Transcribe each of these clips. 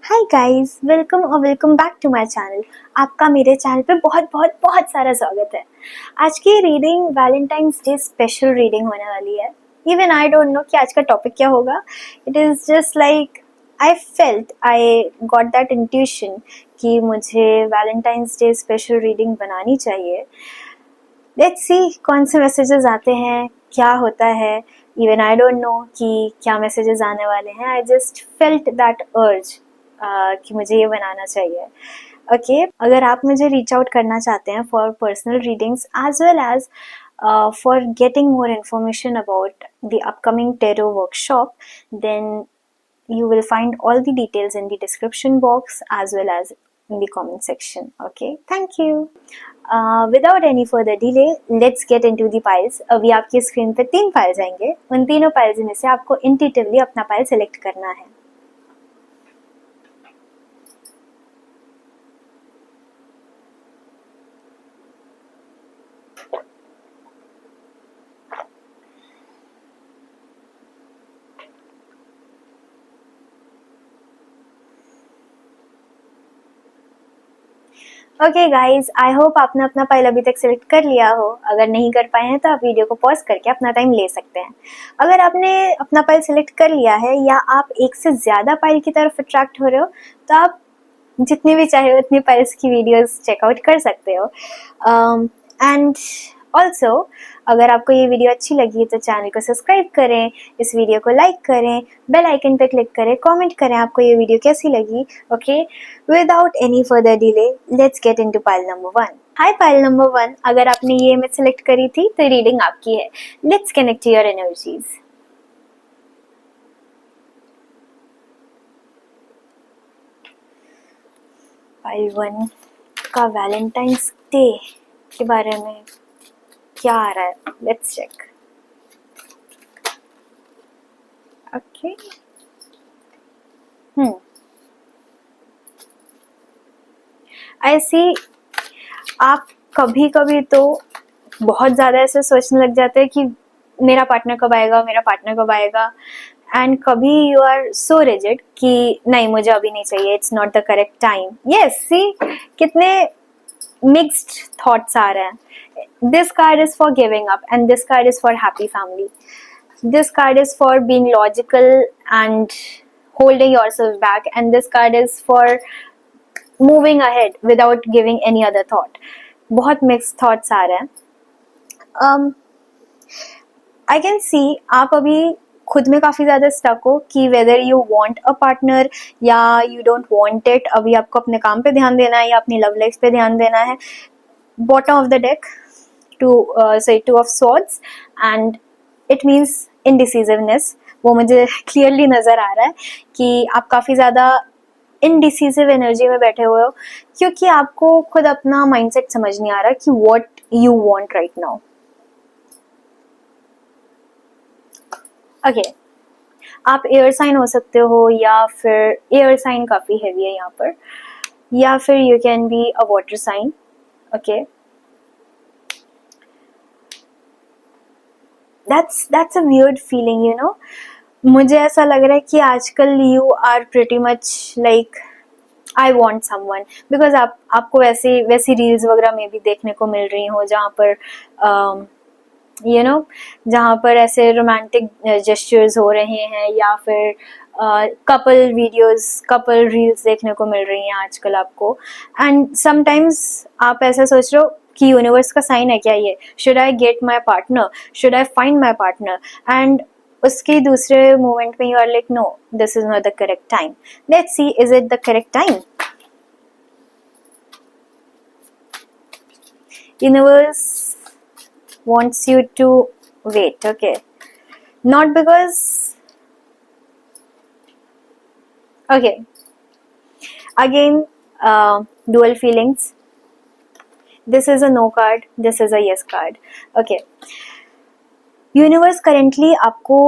Hi guys, welcome back to my channel. आपका मेरे channel पे बहुत बहुत बहुत सारा स्वागत है। आज की reading Valentine's day special reading होने वाली है। इवन आई डोंट नो कि आज का टॉपिक क्या होगा। It is just like I got that intuition कि मुझे वैलेंटाइंस डे स्पेशल रीडिंग बनानी चाहिए। लेट्स सी कौन से मैसेजेस आते हैं, क्या होता है। इवन आई डोंट नो कि क्या मैसेजेस आने वाले हैं। आई जस्ट फेल्ट दैट अर्ज कि मुझे ये बनाना चाहिए। ओके, अगर आप मुझे रीच आउट करना चाहते हैं for personal readings as well as for getting more information about the upcoming tarot workshop, then you will find all the details in the description box as well as in the comment section. Okay, thank you. Without any further delay, let's get into the piles. अभी आपकी screen पे 3 files आएंगे। उन तीनों files में से आपको intuitively अपना फाइल सेलेक्ट करना है। ओके गाइज, आई होप आपने अपना फाइल अभी तक सिलेक्ट कर लिया हो। अगर नहीं कर पाए हैं तो आप वीडियो को पॉज करके अपना टाइम ले सकते हैं। अगर आपने अपना फाइल सिलेक्ट कर लिया है या आप एक से ज़्यादा फाइल की तरफ अट्रैक्ट हो रहे हो तो आप जितनी भी चाहे उतनी फाइल्स की वीडियोस चेकआउट कर सकते हो। एंड ऑल्सो अगर आपको ये वीडियो अच्छी लगी तो चैनल को सब्सक्राइब करें, इस वीडियो को लाइक करें, बेल आइकन पे क्लिक करें, कमेंट करें आपको ये वीडियो कैसी लगी। Okay, without any further delay let's get into pile number 1। Hi pile number 1, अगर आपने ये इमेज सेलेक्ट करी थी तो रीडिंग आपकी है। Let's connect your energies. Pile 1 का वैलेंटाइंस डे के बारे में क्या आ रहा है, लेट्स चेक। ओके, आई सी आप कभी कभी तो बहुत ज़्यादा ऐसे सोचने लग जाते हैं कि मेरा पार्टनर कब आएगा, मेरा पार्टनर कब आएगा। एंड कभी यू आर सो रिजिड कि नहीं, मुझे अभी नहीं चाहिए, it's not the correct time. Yes, see कितने मिक्स्ड थॉट्स आ रहे हैं। This card is for giving up and this card is for happy family. This card is for being logical and holding yourself back, and this card is for moving ahead without giving any other thought. बहुत mixed thoughts आ रहे हैं। I can see आप अभी खुद में काफ़ी ज़्यादा stuck हो कि whether you want a partner या you don't want it। अभी आपको अपने काम पे ध्यान देना है या अपनी लव लाइफ पे ध्यान देना है। Bottom of the deck, two of swords, and it means indecisiveness. वो मुझे क्लियरली नज़र आ रहा है कि आप काफ़ी ज़्यादा इनडिसीजिव एनर्जी में बैठे हुए हो क्योंकि आपको खुद अपना माइंडसेट समझ नहीं आ रहा कि what you want right now. Okay, आप एयर साइन हो सकते हो या फिर एयर साइन काफ़ी हैवी है यहाँ पर, या फिर you can be a water sign. Okay, that's a weird feeling, you know। मुझे ऐसा लग रहा है कि आजकल you are pretty much like I want someone, because आपको वैसी रील्स वगैरह में भी देखने को मिल रही हो जहाँ पर जहाँ पर ऐसे रोमांटिक जेस्चर्स हो रहे हैं या फिर कपल वीडियोस, कपल रील्स देखने को मिल रही हैं आजकल आपको। एंड समटाइम्स आप ऐसा सोच रहे हो कि यूनिवर्स का साइन है क्या ये, should I get my partner, should I find my partner. And उसके दूसरे मोमेंट में you are like no, this is not the correct time. Let's see, is it the correct time? Universe wants you to wait. Okay, not because okay, again dual feelings. This is a no card, this is a yes card. Okay, universe currently आपको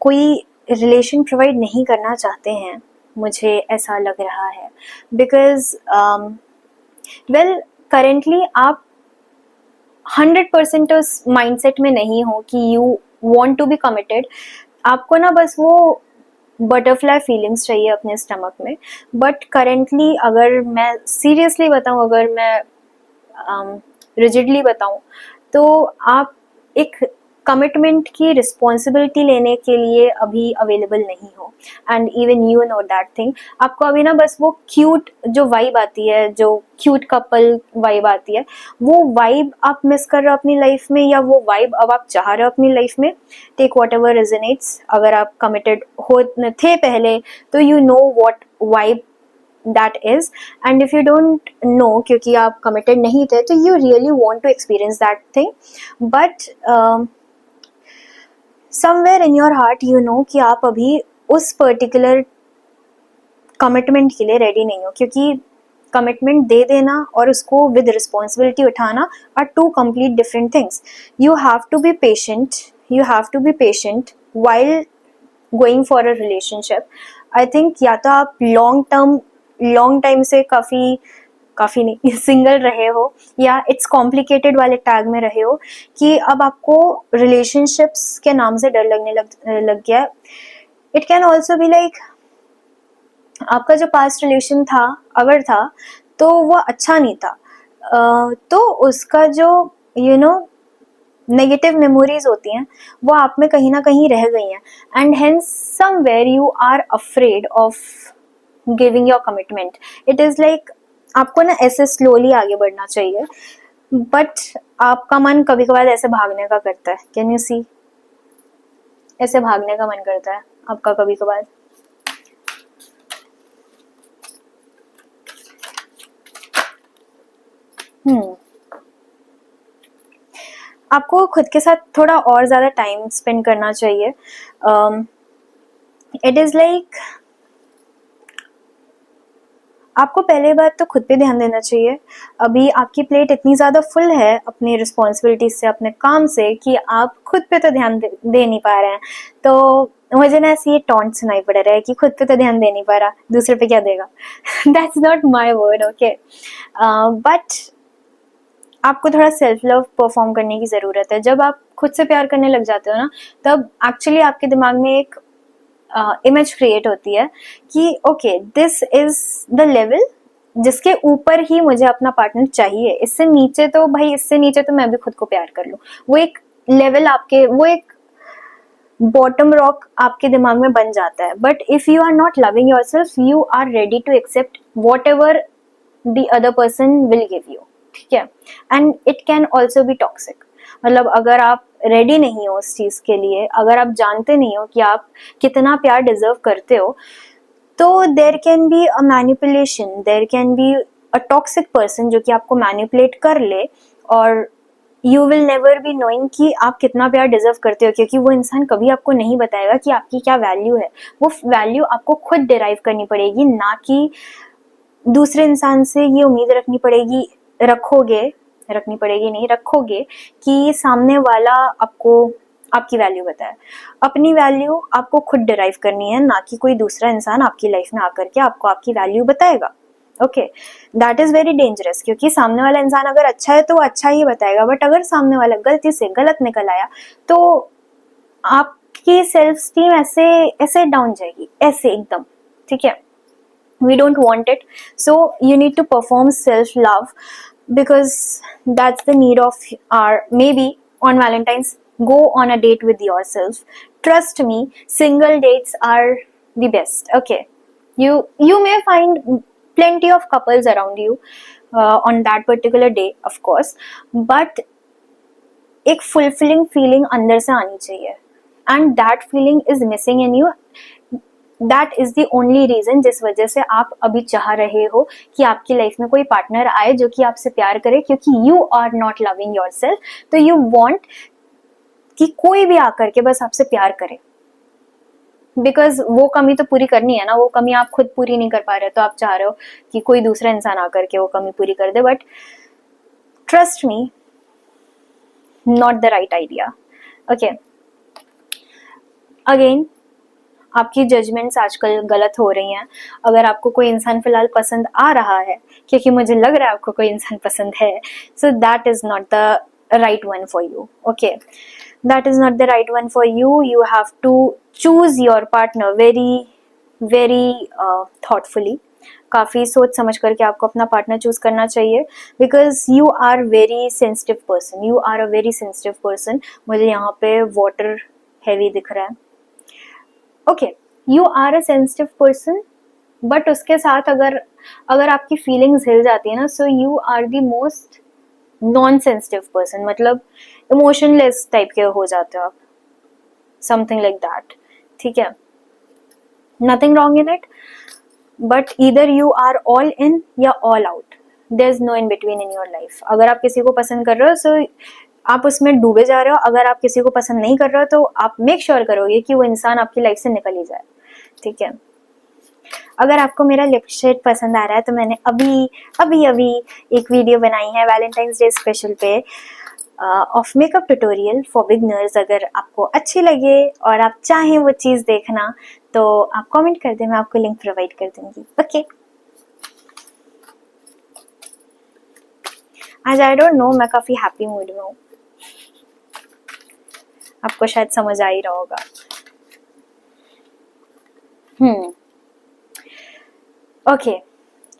कोई relation provide नहीं करना चाहते हैं, मुझे ऐसा लग रहा है। बिकॉज वेल करेंटली आप 100% उस माइंडसेट में नहीं हो कि you want to be committed. आपको ना बस वो बटरफ्लाई फीलिंग्स चाहिए अपने स्टमक में. बट करेंटली अगर मैं सीरियसली बताऊं, अगर मैं रिजिडली बताऊं, तो आप एक कमिटमेंट की रिस्पॉन्सिबिलिटी लेने के लिए अभी अवेलेबल नहीं हो. And even you know that thing. आपको अभी ना बस वो क्यूट जो वाइब आती है, जो क्यूट कपल वाइब आती है, वो वाइब आप मिस कर रहे हो अपनी लाइफ में, या वो वाइब अब आप चाह रहे हो अपनी लाइफ में. Take whatever resonates. अगर आप कमिटेड हो थे पहले, तो you know what vibe that is. And if you don't know, क्योंकि आप committed नहीं थे, तो you really want to experience that thing. But somewhere in your heart you know कि आप अभी उस particular commitment के लिए ready नहीं हो, क्योंकि commitment दे देना और उसको with responsibility उठाना are two complete different things. You have to be patient. You have to be patient while going for a relationship. I think या तो आप लॉन्ग टाइम से काफी नहीं सिंगल रहे हो, या इट्स कॉम्प्लिकेटेड वाले टैग में रहे हो कि अब आपको रिलेशनशिप्स के नाम से डर लगने लग गया. It can also be like आपका जो पास्ट रिलेशन था अगर था तो वो अच्छा नहीं था, तो उसका जो नेगेटिव मेमोरीज होती हैं वो आप में कहीं ना कहीं रह गई हैं. And hence somewhere you are afraid of giving your commitment. It is like आपको ना ऐसे स्लोली आगे बढ़ना चाहिए, बट आपका मन कभी कभार ऐसे भागने का करता है. कैन यू सी, ऐसे भागने का मन करता है आपका कभी कभार. आपको खुद के साथ थोड़ा और ज्यादा टाइम स्पेंड करना चाहिए. इट इज लाइक आपको पहले बात तो खुद पे ध्यान देना चाहिए. अभी आपकी प्लेट इतनी ज़्यादा फुल है अपनी रिस्पॉन्सिबिलिटीज से, अपने काम से, कि आप खुद पे तो ध्यान दे नहीं पा रहे हैं. तो मुझे ना ऐसे ये टॉन्ट सुनाई पड़ रहा है कि खुद पे तो ध्यान दे नहीं पा रहा, दूसरे पे क्या देगा. That's not my word, okay. But आपको थोड़ा सेल्फ लव परफॉर्म करने की ज़रूरत है. जब आप खुद से प्यार करने लग जाते हो ना, तब एक्चुअली आपके दिमाग में एक इमेज क्रिएट होती है कि okay this is the level जिसके ऊपर ही मुझे अपना पार्टनर चाहिए. इससे नीचे तो भाई, इससे नीचे तो मैं भी खुद को प्यार कर लूं. वो एक लेवल आपके, वो एक बॉटम रॉक आपके दिमाग में बन जाता है. But if you are not loving yourself, you are ready to accept whatever the other person will give you. ठीक है. And it can also be toxic. मतलब अगर आप रेडी नहीं हो उस चीज के लिए, अगर आप जानते नहीं हो कि आप कितना प्यार डिजर्व करते हो, तो there can be a manipulation, there can be a toxic person जो कि आपको मैनिपुलेट कर ले, और you will never be knowing कि आप कितना प्यार डिजर्व करते हो, क्योंकि वो इंसान कभी आपको नहीं बताएगा कि आपकी क्या वैल्यू है. वो वैल्यू आपको खुद डिराइव करनी पड़ेगी, ना कि दूसरे इंसान से ये उम्मीद रखोगे कि सामने वाला आपको आपकी वैल्यू बताए. अपनी वैल्यू आपको खुद डिराइव करनी है, ना कि कोई दूसरा इंसान आपकी लाइफ में आकर के आपको आपकी वैल्यू बताएगा. Okay, that is very dangerous, क्योंकि सामने वाला इंसान अगर अच्छा है तो वो अच्छा ही बताएगा, बट अगर सामने वाला गलती से गलत निकल आया तो आपकी सेल्फ स्टीम ऐसे डाउन जाएगी, ऐसे एकदम. ठीक है. We don't want it, so you need to perform self love, because that's the need of our, maybe on Valentine's, go on a date with yourself. Trust me, single dates are the best. Okay, you may find plenty of couples around you on that particular day, of course, but एक fulfilling feeling अंदर से आनी चाहिए, and that feeling is missing in you. That is the only reason जिस वजह से आप अभी चाह रहे हो कि आपकी लाइफ में कोई पार्टनर आए जो कि आपसे प्यार करे, क्योंकि you are not loving yourself. तो यू वॉन्ट कि कोई भी आकर के बस आपसे प्यार करे, बिकॉज वो कमी तो पूरी करनी है ना, वो कमी आप खुद पूरी नहीं कर पा रहे, तो आप चाह रहे हो कि कोई दूसरा इंसान आकर के वो कमी पूरी कर दे. But trust me, not the right idea. Okay, again आपकी जजमेंट्स आजकल गलत हो रही हैं. अगर आपको कोई इंसान फिलहाल पसंद आ रहा है, क्योंकि मुझे लग रहा है आपको कोई इंसान पसंद है, so that is not the right one for you. Okay, that is not the right one for you. You have to choose your partner very thoughtfully. काफ़ी सोच समझ करके आपको अपना पार्टनर चूज करना चाहिए, because you are very sensitive person, you are a very sensitive person. मुझे यहाँ पे वाटर हैवी दिख रहा है. Okay, you are a sensitive person, but उसके साथ अगर आपकी फीलिंग्स हिल जाती है ना, so you are the most non sensitive person, मतलब इमोशनलेस टाइप के हो जाते हो आप, समथिंग लाइक दैट. ठीक है, nothing wrong in it, but either you are all in या all out. There is no in between in your life. अगर आप किसी को पसंद कर रहे हो सो आप उसमें डूबे जा रहे हो. अगर आप किसी को पसंद नहीं कर रहे हो तो आप मेक श्योर करोगे कि वो इंसान आपकी लाइफ से निकल ही जाए. ठीक है. अगर आपको मेरा लिप शेड पसंद आ रहा है तो मैंने अभी एक वीडियो बनाई है वैलेंटाइंस डे स्पेशल पे of makeup tutorial for beginners. अगर आपको अच्छी लगे और आप चाहें वो चीज़ देखना तो आप कमेंट कर दें, मैं आपको लिंक प्रोवाइड कर दूंगी. ओके, आज आई डोंट नो, मैं काफ़ी हैप्पी मूड में हूँ. आपको शायद समझ आ ही रहा होगा. ओके,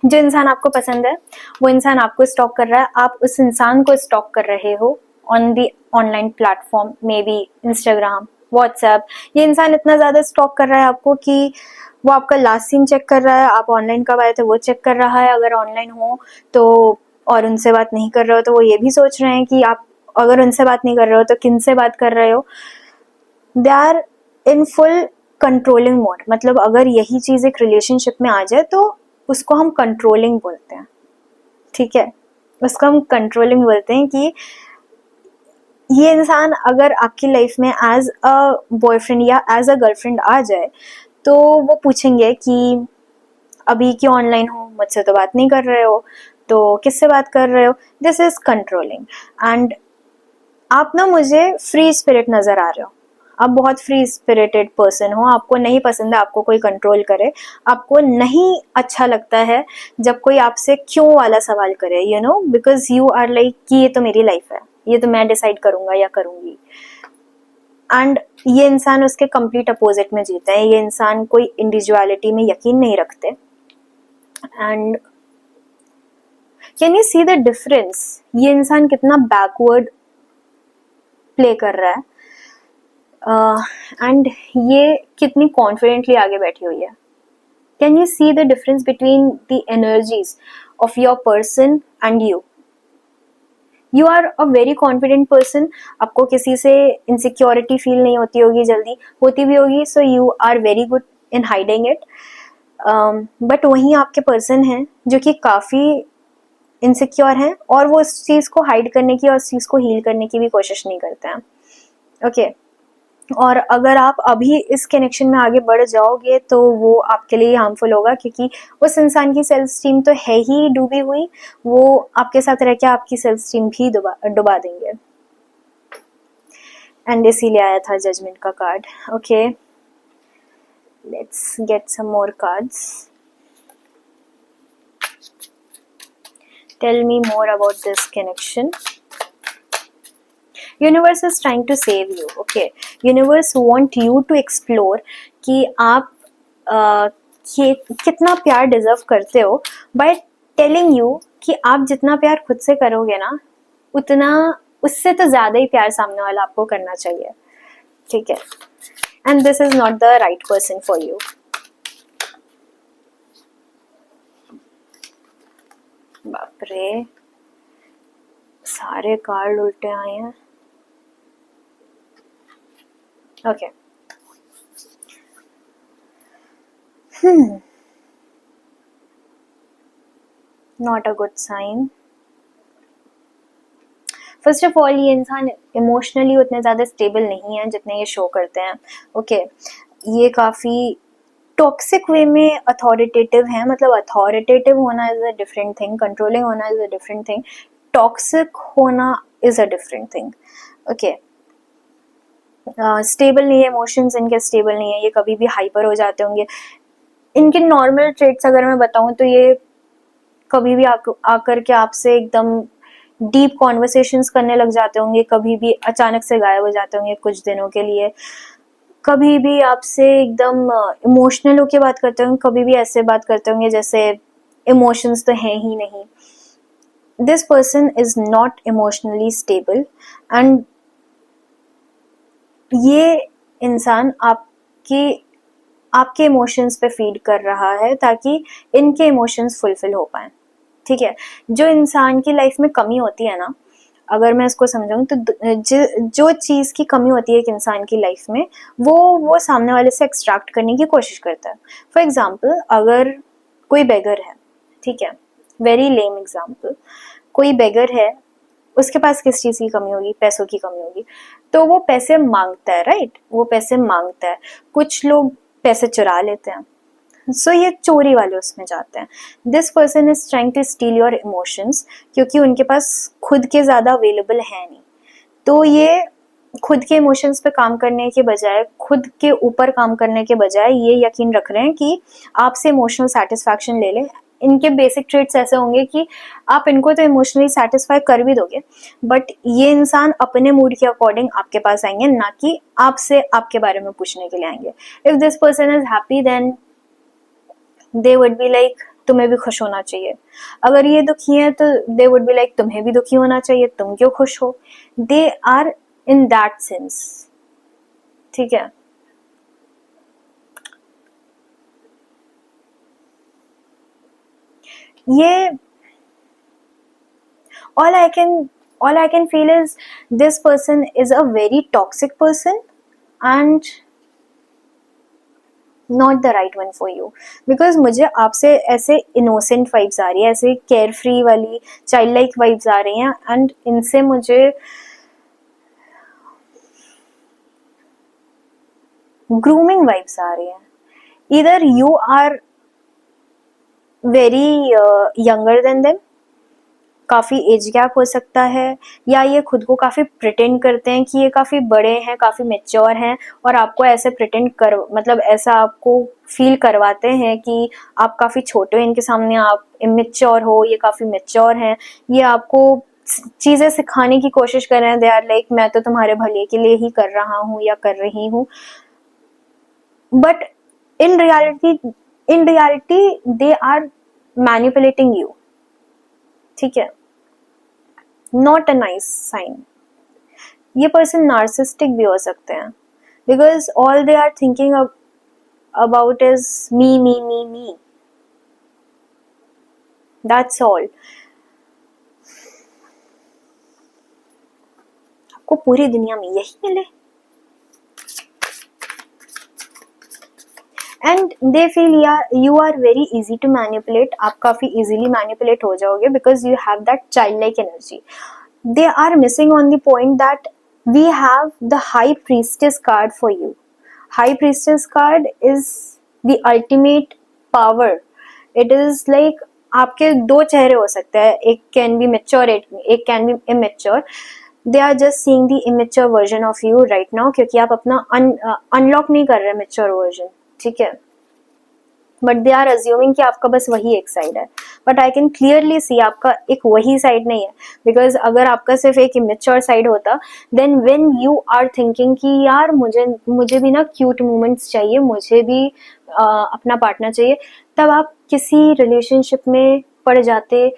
जो इंसान आपको पसंद है वो इंसान आपको स्टॉक कर रहा है, आप उस इंसान को स्टॉक कर रहे हो on the online platform, may be Instagram, WhatsApp. ये इंसान इतना ज़्यादा स्टॉक कर रहा है आपको कि वो आपका लास्ट सीन चेक कर रहा है, आप ऑनलाइन कब आए थे वो चेक कर रहा है अगर ऑनलाइन हो तो, और उनसे बात नहीं कर रहे हो तो वो ये भी सोच रहे हैं कि आप अगर उनसे बात नहीं कर रहे हो तो किन से बात कर रहे हो. They are in full controlling mode. मतलब अगर यही चीज़ एक रिलेशनशिप में आ जाए तो उसको हम कंट्रोलिंग बोलते हैं. ठीक है, उसको हम कंट्रोलिंग बोलते हैं कि ये इंसान अगर आपकी लाइफ में एज अ बॉयफ्रेंड या एज अ गर्लफ्रेंड आ जाए तो वो पूछेंगे कि अभी क्यों ऑनलाइन हो, मुझसे तो बात नहीं कर रहे हो, तो किससे बात कर रहे हो. This is controlling. एंड आप ना मुझे फ्री स्पिरिट नज़र आ रहे हो, आप बहुत फ्री स्पिरिटेड पर्सन हो. आपको नहीं पसंद है आपको कोई कंट्रोल करे, आपको नहीं अच्छा लगता है जब कोई आपसे क्यों वाला सवाल करे, you know, because you are like कि ये तो मेरी लाइफ है, ये तो मैं डिसाइड करूंगा या करूंगी. एंड ये इंसान उसके कंप्लीट अपोजिट में जीता है. ये इंसान कोई इंडिविजुअलिटी में यकीन नहीं रखते. And can you see the difference, ये इंसान कितना बैकवर्ड प्ले कर रहा है एंड ये कितनी कॉन्फिडेंटली आगे बैठी हुई है. Can you see the difference between the energies of your person and you. You are a very confident person, आपको किसी से इनसिक्योरिटी फील नहीं होती होगी, जल्दी होती भी होगी, so you are very good in hiding it. But वहीं आपके पर्सन हैं जो कि काफ़ी इनसिक्योर हैं और वो उस चीज़ को हाइड करने की और उस चीज़ को हील करने की भी कोशिश नहीं करते हैं. ओके, और अगर आप अभी इस कनेक्शन में आगे बढ़ जाओगे तो वो आपके लिए हार्मफुल होगा, क्योंकि उस इंसान की सेल्फ स्टीम तो है ही डूबी हुई, वो आपके साथ रह के आपकी सेल्फ स्टीम भी डुबा देंगे. एंड इसीलिए आया था जजमेंट का card. Okay, let's get some more cards. Tell me more about this connection. Universe is trying to save you. Okay, universe want you to explore कि आप कितना प्यार डिजर्व करते हो, बाय टेलिंग यू कि आप जितना प्यार खुद से करोगे ना उतना उससे तो ज्यादा ही प्यार सामने वाला आपको करना चाहिए. ठीक है, and this is not the right person for you. बाप रे, सारे कार्ड उल्टे आए हैं. Okay. Not a good sign. First of all ये इंसान इमोशनली उतने ज़्यादा स्टेबल नहीं है जितने ये शो करते हैं. ओके, ये काफ़ी टॉक्सिक वे में अथॉरिटेटिव है. मतलब अथॉरिटेटिव होना is a different thing, controlling होना is a different thing, toxic होना is a different thing. Okay, stable नहीं है, इमोशंस इनके स्टेबल नहीं है, ये कभी भी हाइपर हो जाते होंगे. इनके नॉर्मल ट्रेट्स अगर मैं बताऊं तो ये कभी भी आकर के आपसे एकदम डीप कॉन्वर्सेशंस करने लग जाते होंगे, कभी भी अचानक से गायब हो जाते होंगे कुछ दिनों के लिए, कभी भी आपसे एकदम इमोशनल होके बात करते होंगे, कभी भी ऐसे बात करते होंगे जैसे इमोशंस तो हैं ही नहीं. This person is not emotionally stable and ये इंसान आपके इमोशंस पे फीड कर रहा है ताकि इनके इमोशंस फुलफिल हो पाए. ठीक है, जो इंसान की लाइफ में कमी होती है ना, अगर मैं इसको समझाऊं तो जो चीज की कमी होती है एक इंसान की लाइफ में, वो सामने वाले से एक्सट्रैक्ट करने की कोशिश करता है. फॉर एग्जाम्पल, अगर कोई बेगर है, ठीक है, वेरी लेम एग्जाम्पल, कोई बेगर है, उसके पास किस चीज की कमी होगी? पैसों की कमी होगी, तो वो पैसे मांगता है, राइट? वो पैसे मांगता है. कुछ लोग पैसे चुरा लेते हैं, सो ये चोरी वाले उसमें जाते हैं. This person is trying to steal your emotions, क्योंकि उनके पास खुद के ज्यादा अवेलेबल है नहीं. तो ये खुद के इमोशंस पे काम करने के बजाय, खुद के ऊपर काम करने के बजाय ये यकीन रख रहे हैं कि आपसे इमोशनल सेटिस्फैक्शन ले लें. इनके बेसिक ट्रेट्स ऐसे होंगे कि आप इनको तो इमोशनली सेटिस्फाई कर भी दोगे, बट ये इंसान अपने मूड के अकॉर्डिंग आपके पास आएंगे, ना कि आपसे आपके बारे में पूछने के लिए आएंगे. If this person is happy then they would be like तुम्हें भी खुश होना चाहिए. अगर ये दुखी है तो दे वुड बी लाइक तुम्हें भी दुखी होना चाहिए, तुम क्यों खुश हो? They are in that sense. ठीक है, ये all I can feel is this person is a very toxic person and not the right one for you. Because मुझे आपसे ऐसे इनोसेंट वाइब्स आ रही है, ऐसे केयर फ्री वाली चाइल्ड लाइक वाइब्स आ रही हैं, एंड इनसे मुझे ग्रूमिंग वाइब्स आ रही हैं. इधर you are very younger than them, काफी एज गैप हो सकता है, या ये खुद को काफी प्रिटेंड करते हैं कि ये काफी बड़े हैं, काफी मेच्योर हैं, और आपको ऐसे प्रिटेंड कर, मतलब ऐसा आपको फील करवाते हैं कि आप काफी छोटे हो इनके सामने, आप इमेच्योर हो, ये काफी मेच्योर हैं. ये आपको चीजें सिखाने की कोशिश कर रहे हैं. दे आर लाइक मैं तो तुम्हारे भले के लिए ही कर रहा हूँ या कर रही हूँ, but in reality they are manipulating you. ठीक है, नॉट अ नाइस साइन. ये पर्सन नार्सिस्टिक भी हो सकते हैं, because all they are thinking about is me me me me. That's all. आपको पूरी दुनिया में यही मिले, and they feel you are very easy to manipulate. आप काफी इजीली मैनिपुलेट हो जाओगे because you have that child like energy. They are missing on the point that we have the high priestess card for you. High priestess card is the ultimate power. It is like आपके दो चेहरे हो सकते हैं, एक can be mature, एक can be immature. They are just seeing the immature version of you right now, क्योंकि आप अपना अनलॉक नहीं कर रहे मेच्योर वर्जन. ठीक है, बट दे आर अज्यूमिंग कि आपका बस वही एक साइड है, but I can clearly see आपका एक वही साइड नहीं है. बिकॉज अगर आपका सिर्फ एक इमेच्योर साइड होता, then when you are thinking कि यार मुझे भी ना क्यूट मोमेंट्स चाहिए, मुझे भी अपना पार्टनर चाहिए, तब आप किसी रिलेशनशिप में पड़ जाते,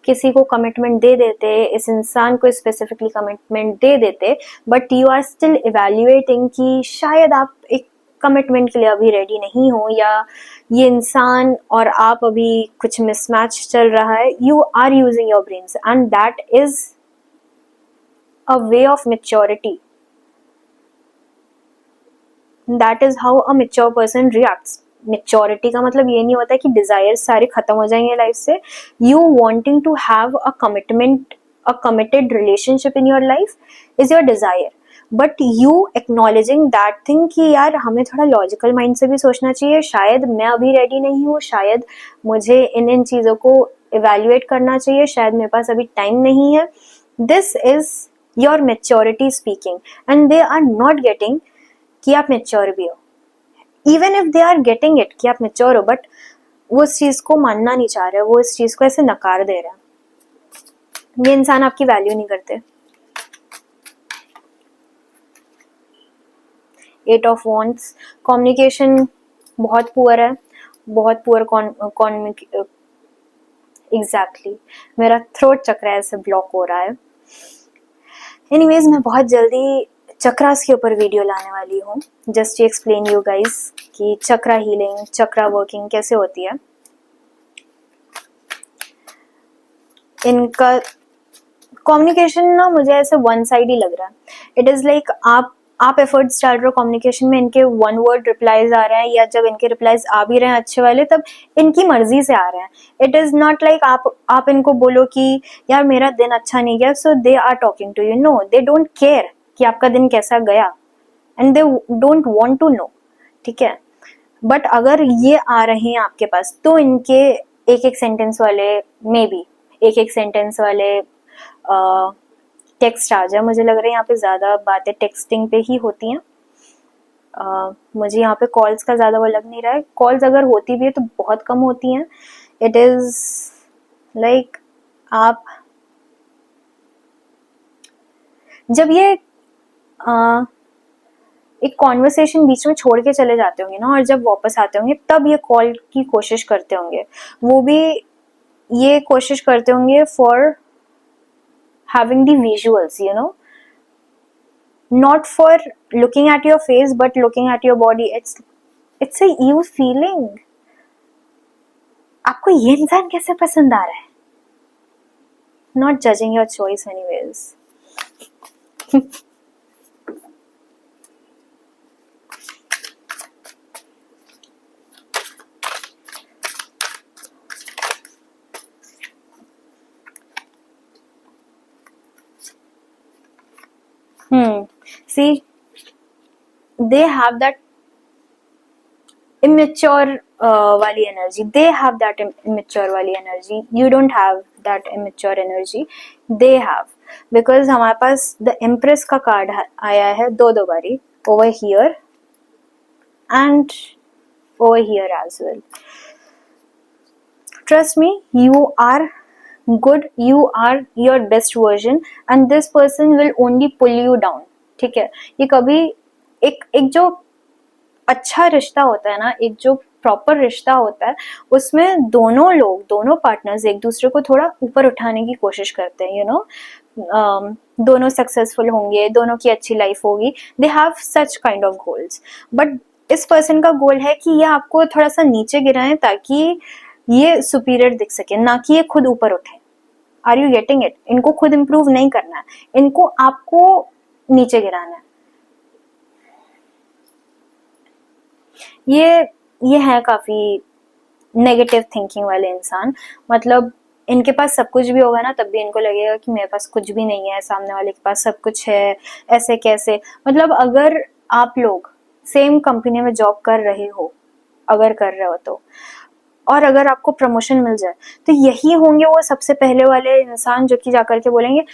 किसी को कमिटमेंट दे देते, इस इंसान को स्पेसिफिकली कमिटमेंट दे देते, but you are still evaluating कि शायद आप एक कमिटमेंट के लिए अभी रेडी नहीं हो, या ये इंसान और आप अभी कुछ मिसमैच चल रहा है. You are using your brains and that is a way of maturity. That is how a mature person reacts. Maturity का मतलब ये नहीं होता है कि डिजायर सारे खत्म हो जाएंगे लाइफ से. You wanting to have a commitment, a committed relationship in your life is your desire, but you acknowledging that thing कि यार हमें थोड़ा लॉजिकल माइंड से भी सोचना चाहिए, शायद मैं अभी रेडी नहीं हूँ, शायद मुझे इन चीजों को इवेल्युएट करना चाहिए, शायद मेरे पास अभी टाइम नहीं है. This is your maturity speaking, and they are not getting कि आप मेच्योर भी हो. Even if they are getting it कि आप मेच्योर हो, बट वो इस चीज को मानना नहीं चाह रहे, वो इस चीज को ऐसे नकार दे रहे हैं. ये इंसान आपकी वैल्यू नहीं करते। 8 ऑफ वॉन्ड्स, कम्युनिकेशन बहुत पुअर है, बहुत पुअर एग्जैक्टली मेरा थ्रोट चक्र ऐसे ब्लॉक हो रहा है। एनीवेज, मैं बहुत जल्दी चक्रास के ऊपर वीडियो लाने वाली हूँ, just to explain you guys कि चक्रा हीलिंग, चक्रा वर्किंग कैसे होती है। इनका कम्युनिकेशन ना मुझे ऐसे वन साइड ही लग रहा है। इट इज लाइक आप एफर्ट्स डाल रहे हो कम्युनिकेशन में, इनके वन वर्ड रिप्लाईज आ रहे हैं, या जब इनके रिप्लाईज आ भी रहे हैं अच्छे वाले, तब इनकी मर्जी से आ रहे हैं। इट इज नॉट लाइक आप इनको बोलो कि यार मेरा दिन अच्छा नहीं गया, so they are talking to you. No, they don't care कि आपका दिन कैसा गया, and they don't want to know, ठीक है। बट अगर ये आ रहे हैं आपके पास, तो इनके एक एक सेंटेंस वाले, मे बी एक एक सेंटेंस वाले टेक्स्ट आ जाए। मुझे लग रहा है यहाँ पे ज्यादा बातें टेक्सटिंग पे ही होती हैं। मुझे यहाँ पे कॉल्स का ज्यादा वो लग नहीं रहा है। कॉल्स अगर होती भी है तो बहुत कम होती हैं। इट इज लाइक आप जब ये एक कॉन्वर्सेशन बीच में छोड़ के चले जाते होंगे ना, और जब वापस आते होंगे तब ये कॉल की कोशिश करते होंगे। वो भी ये कोशिश करते होंगे for having the visuals, you know, not for looking at your face but looking at your body. It's a you feeling. आपको ये इंसान कैसे पसंद आ रहा है? Not judging your choice anyways. See, they have that immature wali energy. They have that immature wali energy. You don't have that immature energy. They have, because हमारे पास the Empress का card आया है दो बारी, over here and over here as well. Trust me, you are good, you are your best version, and this person will only pull you down. ठीक है, ये कभी एक जो अच्छा रिश्ता होता है ना, एक जो प्रॉपर रिश्ता होता है, उसमें दोनों लोग, दोनों पार्टनर्स एक दूसरे को थोड़ा ऊपर उठाने की कोशिश करते हैं, यू नो। दोनों सक्सेसफुल होंगे, दोनों की अच्छी लाइफ होगी, they have such kind of goals. But इस पर्सन का गोल है कि ये आपको थोड़ा सा नीचे गिराएं ताकि ये सुपीरियर दिख सके, ना कि ये खुद ऊपर उठे। Are you getting it? इनको खुद इंप्रूव नहीं करना है, इनको आपको नीचे गिराना है। ये है काफी नेगेटिव थिंकिंग वाले इंसान। मतलब इनके पास सब कुछ भी होगा ना, तब भी इनको लगेगा कि मेरे पास कुछ भी नहीं है, सामने वाले के पास सब कुछ है, ऐसे कैसे। मतलब अगर आप लोग सेम कंपनी में जॉब कर रहे हो, अगर कर रहे हो तो, और अगर आपको प्रमोशन मिल जाए, तो यही होंगे वो सबसे पहले वाले इंसान जो कि जाकर के बोलेंगे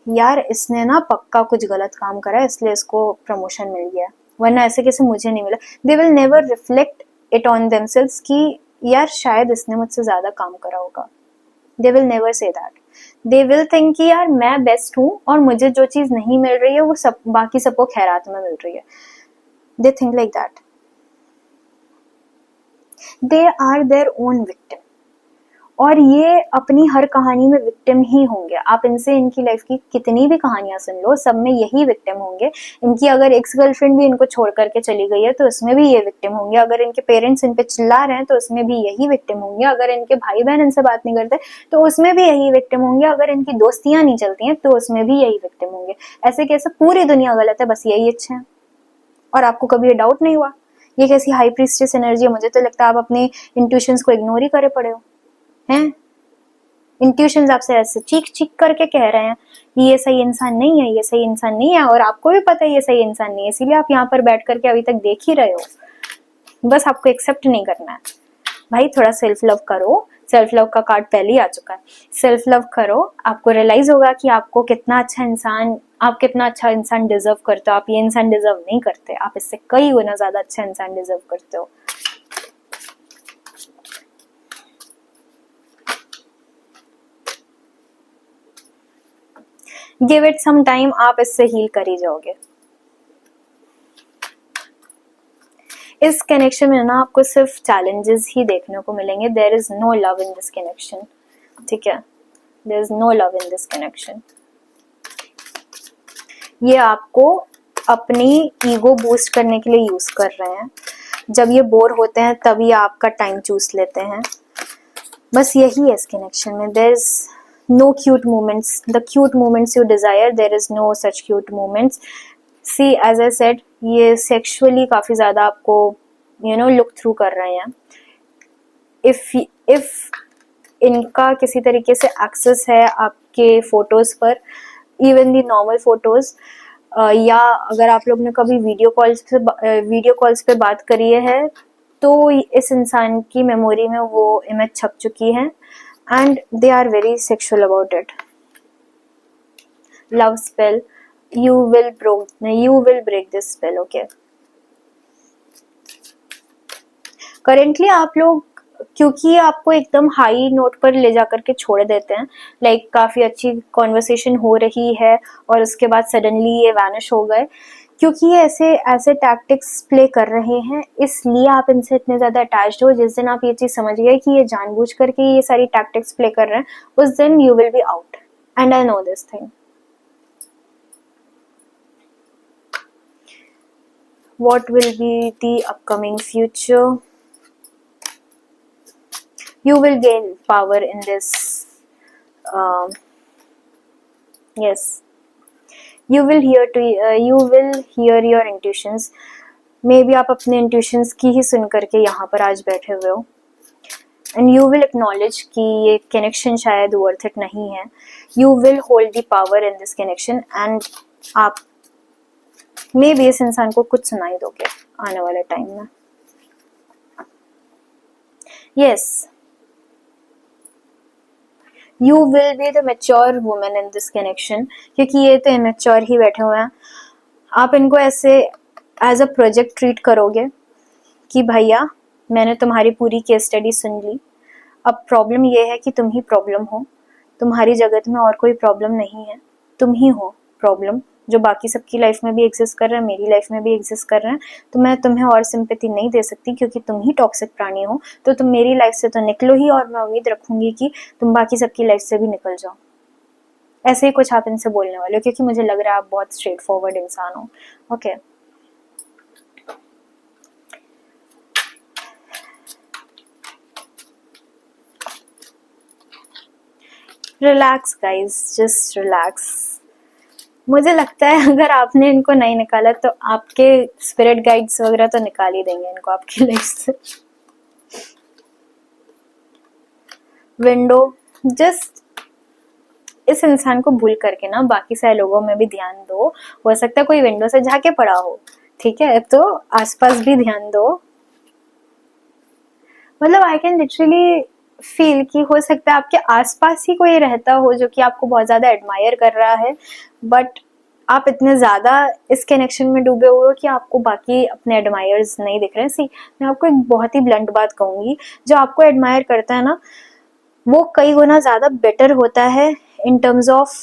यार इसने ना पक्का कुछ गलत काम करा है इसलिए इसको प्रमोशन मिल गया, वरना ऐसे कैसे मुझे नहीं मिला। They will never reflect it on themselves कि यार शायद इसने मुझसे ज्यादा काम करा होगा। They will never say that. They will think कि यार मैं बेस्ट हूँ और मुझे जो चीज नहीं मिल रही है वो सब बाकी सबको खैरात में मिल रही है। They think like that. They are their own victim, और ये अपनी हर कहानी में विक्टिम ही होंगे। आप इनसे इनकी लाइफ की कितनी भी कहानियां सुन लो, सब में यही विक्टिम होंगे। इनकी अगर एक्स गर्लफ्रेंड भी इनको छोड़ करके चली गई है तो उसमें भी ये विक्टिम होंगे। अगर इनके पेरेंट्स इन पे चिल्ला रहे हैं तो उसमें भी यही विक्टिम होंगे। अगर इनके भाई बहन इनसे बात नहीं करते तो उसमें भी यही विक्टिम होंगे। अगर इनकी दोस्तियां नहीं चलती हैं तो उसमें भी यही विक्टिम होंगे। ऐसे कैसे पूरी दुनिया गलत है, बस यही अच्छे हैं। और आपको कभी ये डाउट नहीं हुआ? ये कैसी हाई प्रीस्टेस एनर्जी है? मुझे तो लगता है आप अपनी इंट्यूशंस को इग्नोर ही करे पड़े हो हैं। इंट्यूशंस आपसे ऐसे चीख चीख करके कह रहे हैं कि ये सही इंसान नहीं है, ये सही इंसान नहीं है, और आपको भी पता है ये सही इंसान नहीं है, इसीलिए आप यहाँ पर बैठ करके अभी तक देख ही रहे हो। बस आपको एक्सेप्ट नहीं करना है। भाई थोड़ा सेल्फ लव करो। सेल्फ लव का कार्ड पहले ही आ चुका है। सेल्फ लव करो, आपको रियलाइज होगा कि आपको कितना अच्छा इंसान, आप कितना अच्छा इंसान डिजर्व करते हो। आप ये इंसान डिजर्व नहीं करते, आप इससे कई गुना ज्यादा अच्छा इंसान डिजर्व करते हो। गिव इट सम टाइम, आप इससे हील कर ही जाओगे। इस कनेक्शन में ना आपको सिर्फ चैलेंजेस ही देखने को मिलेंगे। There is no love in this connection, ठीक है, there is no love in this connection. ये आपको अपनी ईगो बूस्ट करने के लिए यूज कर रहे हैं। जब ये बोर होते हैं तभी आपका टाइम चूस लेते हैं, बस यही है इस कनेक्शन में। There is no cute moments, the cute moments you desire, there is no such cute moments. See as I said, ये सेक्सुअली काफी ज्यादा आपको लुक थ्रू कर रहे हैं। इफ इनका किसी तरीके से एक्सेस है आपके फोटोज पर, इवन दी नॉर्मल फोटोज, या अगर आप लोग ने कभी वीडियो कॉल्स पे बात करी है, तो इस इंसान की मेमोरी में वो इमेज छप चुकी है and they are very sexual about it. Love spell, you will break this spell, okay? Currently आप लोग, क्योंकि आपको एकदम हाई नोट पर ले जाकर के छोड़ देते हैं, लाइक काफी अच्छी कॉन्वर्सेशन हो रही है और उसके बाद सडनली ये वैनिश हो गए, क्योंकि ये ऐसे टैक्टिक्स प्ले कर रहे हैं, इसलिए आप इनसे इतने ज्यादा अटैच्ड हो। जिस दिन आप ये चीज समझ गए कि ये जानबूझ करके ये सारी टैक्टिक्स प्ले कर रहे हैं, उस दिन you will be out, and I no this thing. What will be the upcoming future? You will gain power in this. Yes, you will hear your intuitions. Maybe आप अपने intuitions की ही सुन करके यहाँ पर आज बैठे हुए हो, and you will acknowledge कि ये connection शायद worth it नहीं है। You will hold the power in this connection, and आप मे भी इस इंसान को कुछ सुनाई दोगे आने वाले टाइम में। Yes, you will be the mature women in this connection, क्योंकि ये तो इमेच्योर ही बैठे हुए हैं। आप इनको ऐसे एज अ प्रोजेक्ट ट्रीट करोगे कि भैया मैंने तुम्हारी पूरी केस स्टडी सुन ली, अब प्रॉब्लम ये है कि तुम ही प्रॉब्लम हो, तुम्हारी जगत में और कोई प्रॉब्लम नहीं है, तुम ही हो प्रॉब्लम, जो बाकी सबकी लाइफ में भी एग्जिस्ट कर रहे हैं, मेरी लाइफ में भी एग्जिस्ट कर रहे हैं। तो मैं तुम्हें और सिंपैथी नहीं दे सकती, क्योंकि तुम ही टॉक्सिक प्राणी हो, तो तुम मेरी लाइफ से तो निकलो ही, और मैं उम्मीद रखूंगी कि तुम बाकी सबकी लाइफ से भी निकल जाओ। ऐसे ही कुछ आप इनसे बोलने वाले हो, क्योंकि मुझे लग रहा है आप बहुत स्ट्रेट फॉरवर्ड इंसान हो। Okay, relax guys, just relax. मुझे लगता है अगर आपने इनको नहीं निकाला तो आपके स्पिरिट गाइड्स वगैरह तो निकाल ही देंगे इनको आपकी लाइफ से। विंडो, जस्ट इस इंसान को भूल करके ना बाकी सारे लोगों में भी ध्यान दो। हो सकता है कोई विंडो से झाके पड़ा हो, ठीक है, तो आसपास भी ध्यान दो। मतलब आई कैन लिटरली फील कि हो सकता है आपके आसपास ही कोई रहता हो जो कि आपको बहुत ज्यादा एडमायर कर रहा है, बट आप इतने ज्यादा इस कनेक्शन में डूबे हुए हो कि आपको बाकी अपने एडमायर्स नहीं दिख रहे हैं। सी, मैं आपको एक बहुत ही ब्लंट बात कहूंगी, जो आपको एडमायर करता है ना, वो कई गुना ज्यादा बेटर होता है in terms of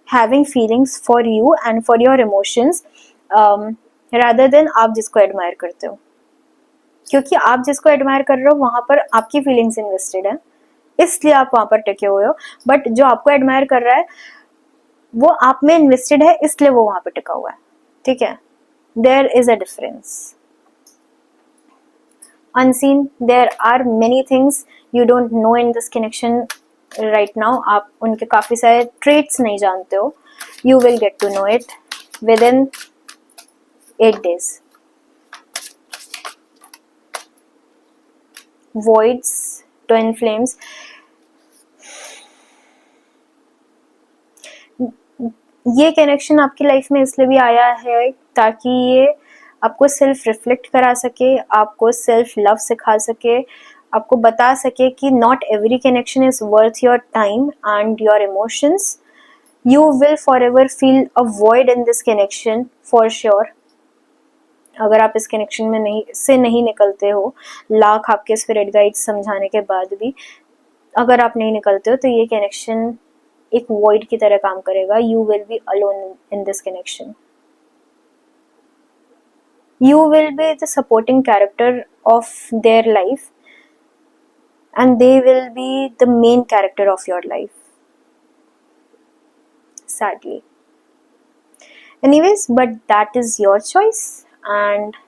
having feelings for you and for your emotions, rather than आप जिसको एडमायर करते हो। क्योंकि आप जिसको एडमायर कर रहे हो वहां पर आपकी फीलिंग्स इन्वेस्टेड है, इसलिए आप वहां पर टिके हुए हो, बट जो आपको एडमायर कर रहा है वो आप में इन्वेस्टेड है, इसलिए वो वहां पर टिका हुआ है, ठीक है। There is a difference. Unseen, there are many things you don't know in this connection right now. आप उनके काफी सारे ट्रेट्स नहीं जानते हो। You will get to know it within 8 days. Voids, twin flames, ये कनेक्शन आपकी life में इसलिए भी आया है ताकि ये आपको सेल्फ रिफ्लेक्ट करा सके, आपको सेल्फ लव सिखा सके, आपको बता सके कि not every connection is worth your time and your emotions. You will for ever feel a void in this connection for sure. अगर आप इस कनेक्शन में नहीं निकलते हो, लाख आपके स्पिरिट गाइड समझाने के बाद भी अगर आप नहीं निकलते हो, तो ये कनेक्शन एक वॉइड की तरह काम करेगा. You will be alone in this connection. You will be the supporting character of their life, and they will be the main character of your life, sadly. Anyways, but that is your choice. And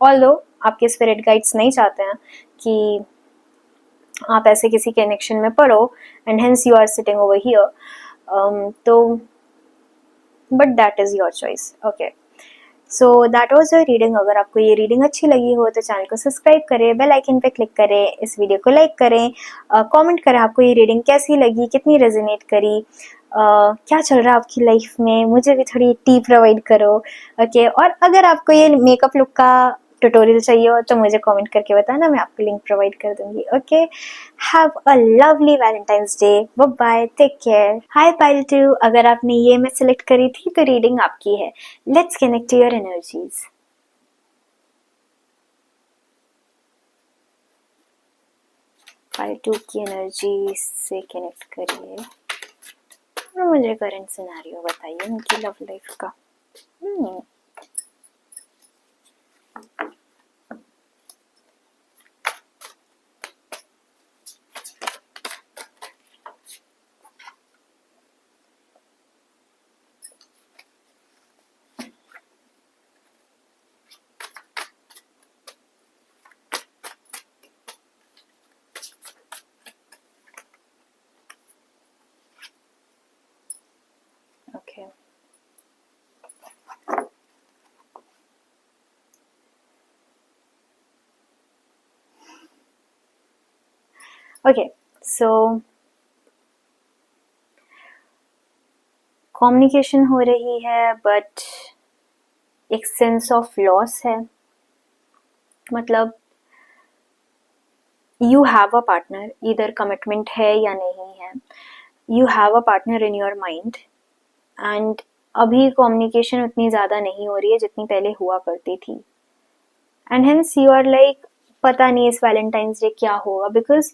although आपके spirit guides नहीं चाहते हैं कि आप ऐसे किसी connection में पढ़ो, and hence you are sitting over here, तो but that is your choice. Okay. So that was your reading. अगर आपको ये रीडिंग अच्छी लगी हो तो चैनल को सब्सक्राइब करें, बेल आइकन पे क्लिक करें, इस वीडियो को लाइक करें, कमेंट करें आपको ये रीडिंग कैसी लगी, कितनी रेजोनेट करी, क्या चल रहा है आपकी लाइफ में, मुझे भी थोड़ी टी प्रोवाइड करो. ओके. और अगर आपको ये मेकअप लुक का ट्यूटोरियल चाहिए हो तो मुझे कमेंट करके बताना, मैं आपको लिंक प्रोवाइड कर दूंगी. Okay. Have a lovely Valentine's Day. Bye bye. Take care. Hi pile 2. अगर आपने ये मैं सिलेक्ट करी थी तो रीडिंग आपकी है. Let's connect your energies. Pile 2 की एनर्जी से कनेक्ट करिए और मुझे करंट सिनेरियो बताइए उनकी लव लाइफ का. Okay. Okay, so कम्युनिकेशन हो रही है बट एक सेंस ऑफ लॉस है. मतलब यू हैव अ पार्टनर, इधर कमिटमेंट है या नहीं है, you have a partner in your mind, and अभी कम्युनिकेशन उतनी ज़्यादा नहीं हो रही है जितनी पहले हुआ करती थी. And hence you are like पता नहीं इस वैलेंटाइंस डे क्या होगा, because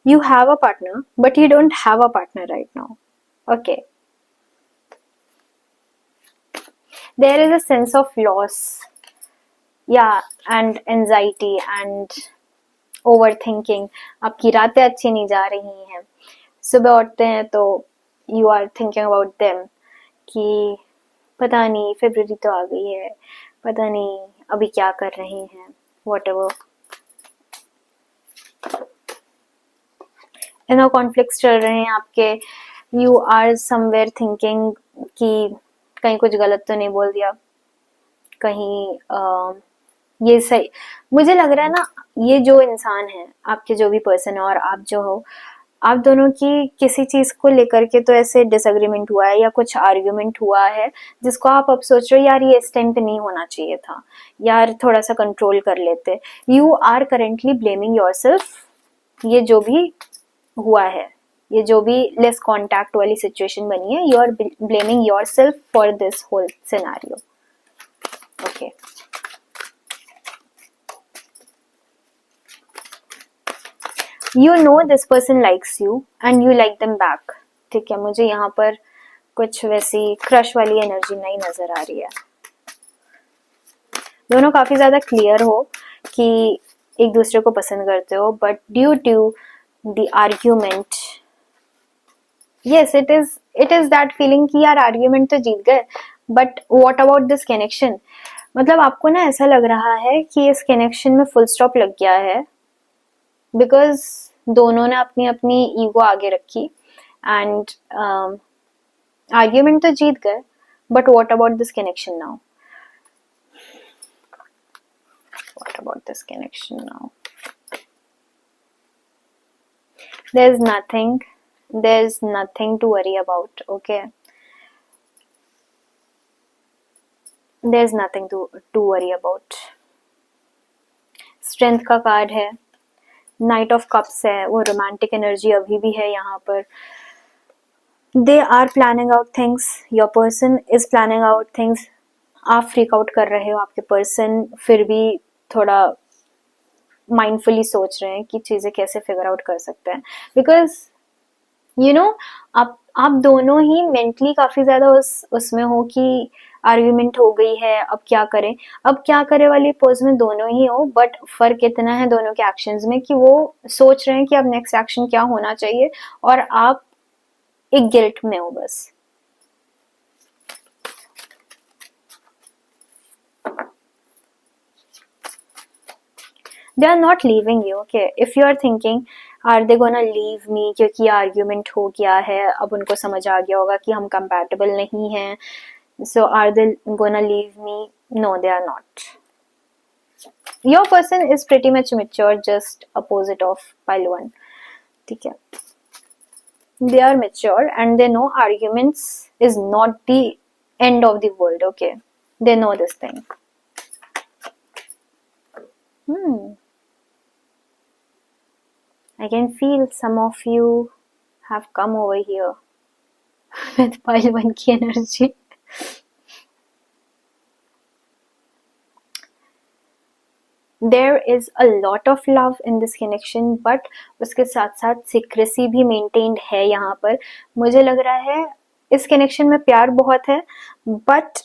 you have a partner but you don't have a partner right now. Okay. There is a sense of loss, yeah, and anxiety and overthinking. आपकी रातें अच्छी नहीं जा रही हैं, सुबह उठते हैं तो you are thinking about them कि पता नहीं फरवरी तो आ गई है, पता नहीं अभी क्या कर रहे हैं, whatever. इनर कॉन्फ्लिक्ट्स चल रहे हैं आपके. यू आर समवेयर थिंकिंग कि कहीं कुछ गलत तो नहीं बोल दिया, कहीं ये सही. मुझे लग रहा है ना, ये जो इंसान है आपके, जो भी पर्सन है और आप जो हो, आप दोनों की किसी चीज को लेकर के तो ऐसे डिसएग्रीमेंट हुआ है या कुछ आर्ग्यूमेंट हुआ है जिसको आप अब सोच रहे हो यार ये इस टाइम पे नहीं होना चाहिए था, यार थोड़ा सा कंट्रोल कर लेते. You are currently blaming yourself. ये जो भी हुआ है, ये जो भी लेस कॉन्टैक्ट वाली सिचुएशन बनी है, you are blaming yourself for this whole scenario. Okay. You know this person likes you and you like them back. ठीक है, मुझे यहाँ पर कुछ वैसी क्रश वाली एनर्जी नहीं नजर आ रही है. दोनों काफी ज्यादा क्लियर हो कि एक दूसरे को पसंद करते हो, but due to the argument, yes, it is that feeling कि यार argument तो जीत गए, but what about this connection. मतलब आपको ना ऐसा लग रहा है कि इस connection में full stop लग गया है, because दोनों ने अपनी अपनी ईगो आगे रखी, and argument तो जीत गए, but what about this connection now? What about this connection now? There's nothing to worry about. Okay, there's nothing to worry about. Strength का कार्ड है, नाइट ऑफ कप्स है, वो रोमांटिक एनर्जी अभी भी है यहाँ पर. They are planning out things, your person is planning out things. आप फ्रीक आउट कर रहे हो, आपके पर्सन फिर भी थोड़ा माइंडफुली सोच रहे हैं कि चीजें कैसे फिगर आउट कर सकते हैं, बिकॉज यू नो आप आप दोनों ही मेंटली काफी ज्यादा उसमें हो कि आर्ग्यूमेंट हो गई है, अब क्या करें वाली पोज में दोनों ही हो, बट फर्क इतना है दोनों के एक्शंस में कि वो सोच रहे हैं कि अब नेक्स्ट एक्शन क्या होना चाहिए, और आप एक गिल्ट में हो बस. They are not leaving you. Okay, if you are thinking are they gonna leave me क्योंकि आर्ग्यूमेंट हो गया है, अब उनको समझ आ गया होगा कि हम कंपैटिबल नहीं हैं, so are they gonna leave me? No, they are not. Your person is pretty much mature, just opposite of pile one. ठीक है, they are mature and they know arguments is not the end of the world. Okay, they know this thing. I can feel some of you have come over here with pile one की energy. There is a lot of love in this connection, but उसके साथ साथ secrecy भी maintained है यहाँ पर. मुझे लग रहा है इस connection में प्यार बहुत है, but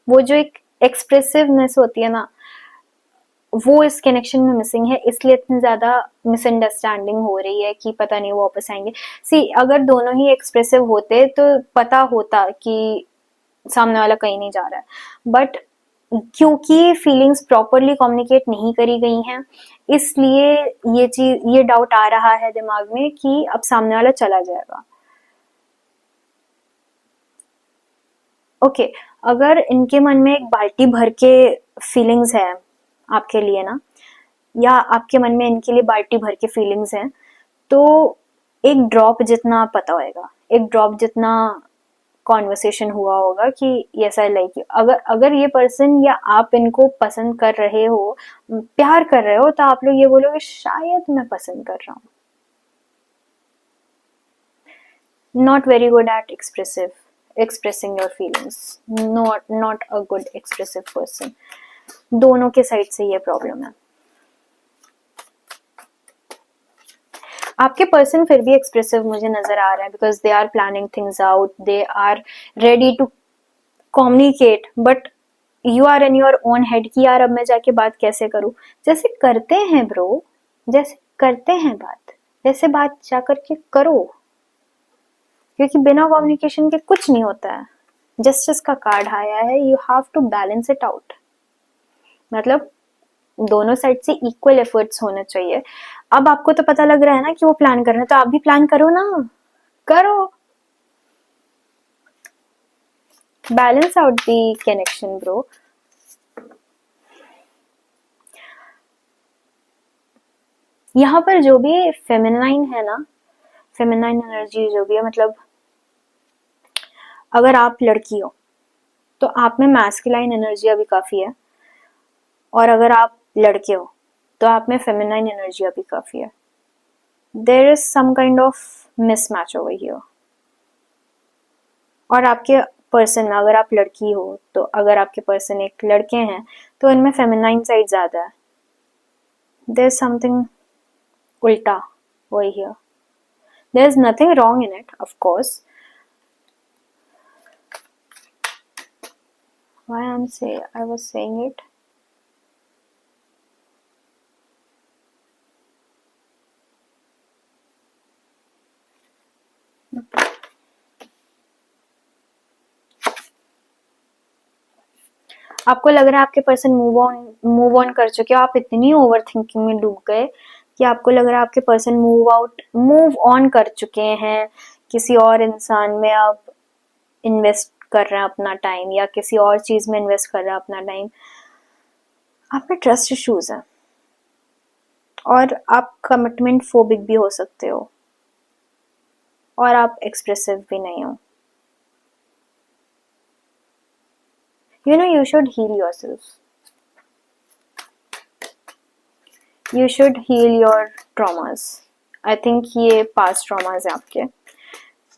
वो जो एक expressiveness होती है ना, वो इस कनेक्शन में मिसिंग है, इसलिए इतनी ज्यादा मिसअंडरस्टैंडिंग हो रही है कि पता नहीं वो वापस आएंगे. सी, अगर दोनों ही एक्सप्रेसिव होते तो पता होता कि सामने वाला कहीं नहीं जा रहा है, बट क्योंकि फीलिंग्स प्रॉपरली कम्युनिकेट नहीं करी गई हैं, इसलिए ये डाउट आ रहा है दिमाग में कि अब सामने वाला चला जाएगा. ओके, अगर इनके मन में एक बाल्टी भर के फीलिंग्स है आपके लिए ना, या आपके मन में इनके लिए बाल्टी भर के फीलिंग्स हैं, तो एक ड्रॉप जितना पता होगा, एक ड्रॉप जितना कॉन्वर्सेशन हुआ होगा कि यस आई लाइक यू. अगर ये पर्सन या आप इनको पसंद कर रहे हो, प्यार कर रहे हो, तो आप लोग ये बोलोगे शायद मैं पसंद कर रहा हूँ. Not very good at expressing your feelings, not a good expressive person. दोनों के साइड से ये प्रॉब्लम है. आपके पर्सन फिर भी एक्सप्रेसिव मुझे नजर आ रहा है, because they are planning things out, they are ready to communicate, but you are in your own head कि यार अब मैं जाके बात कैसे करूं. जैसे करते हैं ब्रो, जैसे करते हैं बात, वैसे बात जाकर के करो, क्योंकि बिना कम्युनिकेशन के कुछ नहीं होता है. जस्टिस का कार्ड आया है, you have to balance it out. मतलब दोनों साइड से इक्वल एफर्ट्स होने चाहिए. अब आपको तो पता लग रहा है ना कि वो प्लान कर रहे हैं, तो आप भी प्लान करो ना, करो. Balance out the connection bro. यहाँ पर जो भी फेमिनाइन है ना, फेमिनाइन एनर्जी जो भी है, मतलब अगर आप लड़की हो तो आप में मैस्कुलाइन एनर्जी अभी काफी है, और अगर आप लड़के हो तो आप में फेमिनाइन एनर्जी अभी काफी है. There is some kind of mismatch over here. और आपके पर्सन में अगर आप लड़की हो, तो अगर आपके पर्सन एक लड़के हैं, तो इनमें फेमिनाइन साइड ज्यादा है. देयर इज समथिंग उल्टा over here. There is nothing wrong in it, of course. Why I was saying it. आपको लग रहा है आपके पर्सन मूव ऑन कर चुके हो, आप इतनी ओवर थिंकिंग में डूब गए कि आपको लग रहा है आपके पर्सन मूव ऑन कर चुके हैं, किसी और इंसान में अब इन्वेस्ट कर रहे हैं अपना टाइम, या किसी और चीज में इन्वेस्ट कर रहे हैं अपना टाइम. आप में ट्रस्ट इश्यूज है, और आप कमिटमेंट फोबिक भी हो सकते हो, और आप एक्सप्रेसिव भी नहीं हो. You know, you should heal yourself. You should heal your traumas. I think ये past traumas हैं आपके,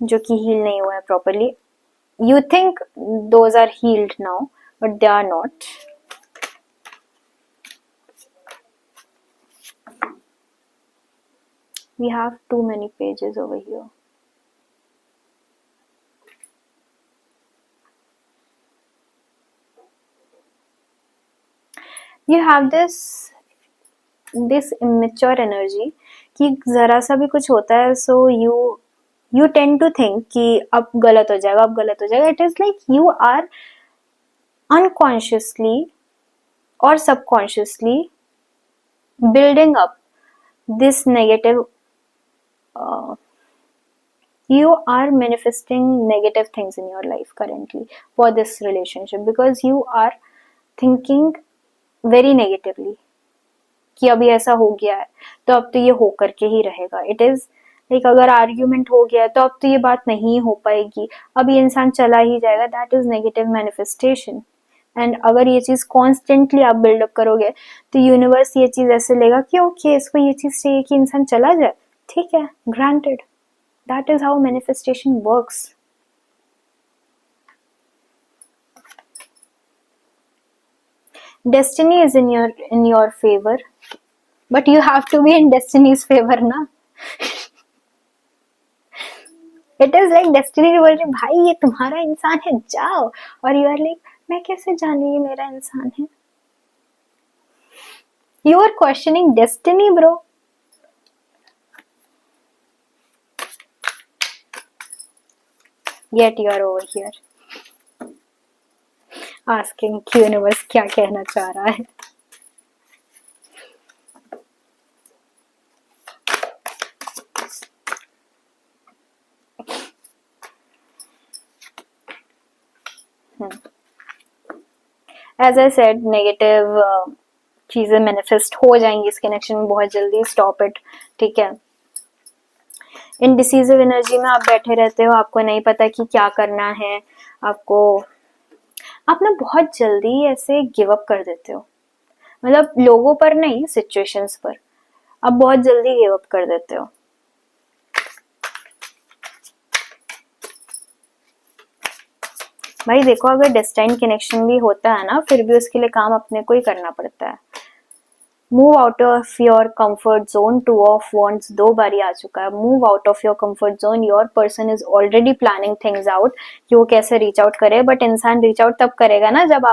जो कि heal नहीं हुए हैं properly. You think those are healed now, but they are not. We have too many pages over here. You have this immature energy कि जरा सा भी कुछ होता है so you tend to think कि अब गलत हो जाएगा, अब गलत हो जाएगा. It is like you are unconsciously or subconsciously building up this negative, you are manifesting negative things in your life currently for this relationship because you are thinking very negatively कि अभी ऐसा हो गया है तो अब तो ये हो करके ही रहेगा. इट इज लाइक अगर आर्ग्यूमेंट हो गया है तो अब तो ये बात नहीं हो पाएगी, अब ये इंसान चला ही जाएगा. That is negative manifestation. And अगर ये चीज कॉन्स्टेंटली आप बिल्डअप करोगे तो यूनिवर्स ये चीज ऐसे लेगा कि ओके इसको ये चीज चाहिए कि इंसान चला जाए, ठीक है, granted. That is how manifestation works. Destiny is in your favor, but you have to be in destiny's favor ना. It is like destiny बोल रही भाई ये तुम्हारा इंसान है जाओ, और you are like मैं कैसे जानू ये मेरा इंसान है. You are questioning destiny, bro. Yet you are over here asking कि यूनिवर्स क्या कहना चाह रहा है. एज आई सेड नेगेटिव चीजें मैनिफेस्ट हो जाएंगी इस कनेक्शन में बहुत जल्दी. स्टॉप इट, ठीक है. इनडिसिसिव एनर्जी में आप बैठे रहते हो, आपको नहीं पता कि क्या करना है. आप ना बहुत जल्दी ऐसे गिव अप कर देते हो, मतलब लोगों पर नहीं, सिचुएशंस पर आप बहुत जल्दी गिव अप कर देते हो. भाई देखो अगर डेस्टाइन कनेक्शन भी होता है ना फिर भी उसके लिए काम अपने को ही करना पड़ता है. Move out of your comfort zone. 2 of wands 2 बारी आ चुका है. Move out of your comfort zone. Your person is already planning things out कि वो कैसे रीच आउट करे. बट इंसान रीच आउट तब करेगा ना जब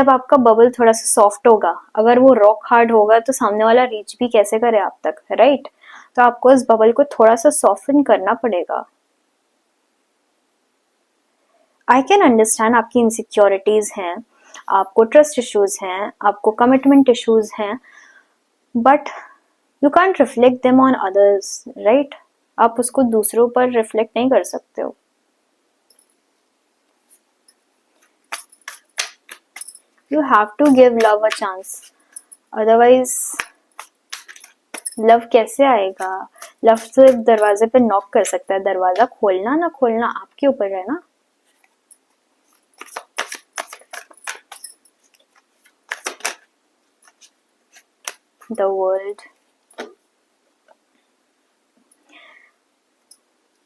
आपका बबल थोड़ा सा सॉफ्ट होगा. अगर वो रॉक हार्ड होगा तो सामने वाला रीच भी कैसे करे आप तक, राइट? तो आपको इस बबल को थोड़ा सा सॉफ्टन करना पड़ेगा. आई कैन अंडरस्टैंड आपकी इनसिक्योरिटीज हैं, आपको ट्रस्ट इश्यूज हैं, आपको कमिटमेंट इश्यूज हैं, but you can't reflect them on others, right? आप उसको दूसरों पर रिफ्लेक्ट नहीं कर सकते हो. You have to give love a chance, otherwise love कैसे आएगा? लव सिर्फ दरवाजे पे नॉक कर सकता है, दरवाजा खोलना ना खोलना आपके ऊपर है ना. The world,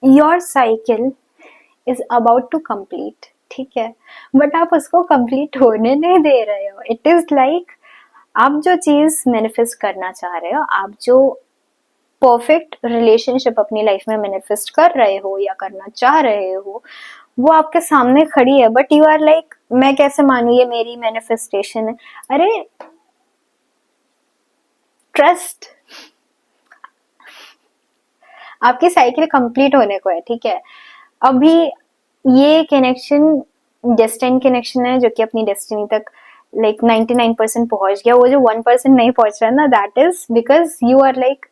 your cycle is about to complete, ठीक है, बट आप उसको कंप्लीट होने नहीं दे रहे हो. इट इज लाइक आप जो चीज मैनिफेस्ट करना चाह रहे हो, आप जो परफेक्ट रिलेशनशिप अपनी लाइफ में मैनिफेस्ट कर रहे हो या करना चाह रहे हो, वो आपके सामने खड़ी है, बट यू आर लाइक मैं कैसे मानू ये मेरी मैनिफेस्टेशन है. अरे ट्रस्ट, आपकी साइकिल कंप्लीट होने को है, ठीक है. अभी ये कनेक्शन डेस्टिनी कनेक्शन है जो कि अपनी डेस्टिनी तक लाइक 99% पहुंच गया. वो जो 1% नहीं पहुंच रहा है ना, that is because you are like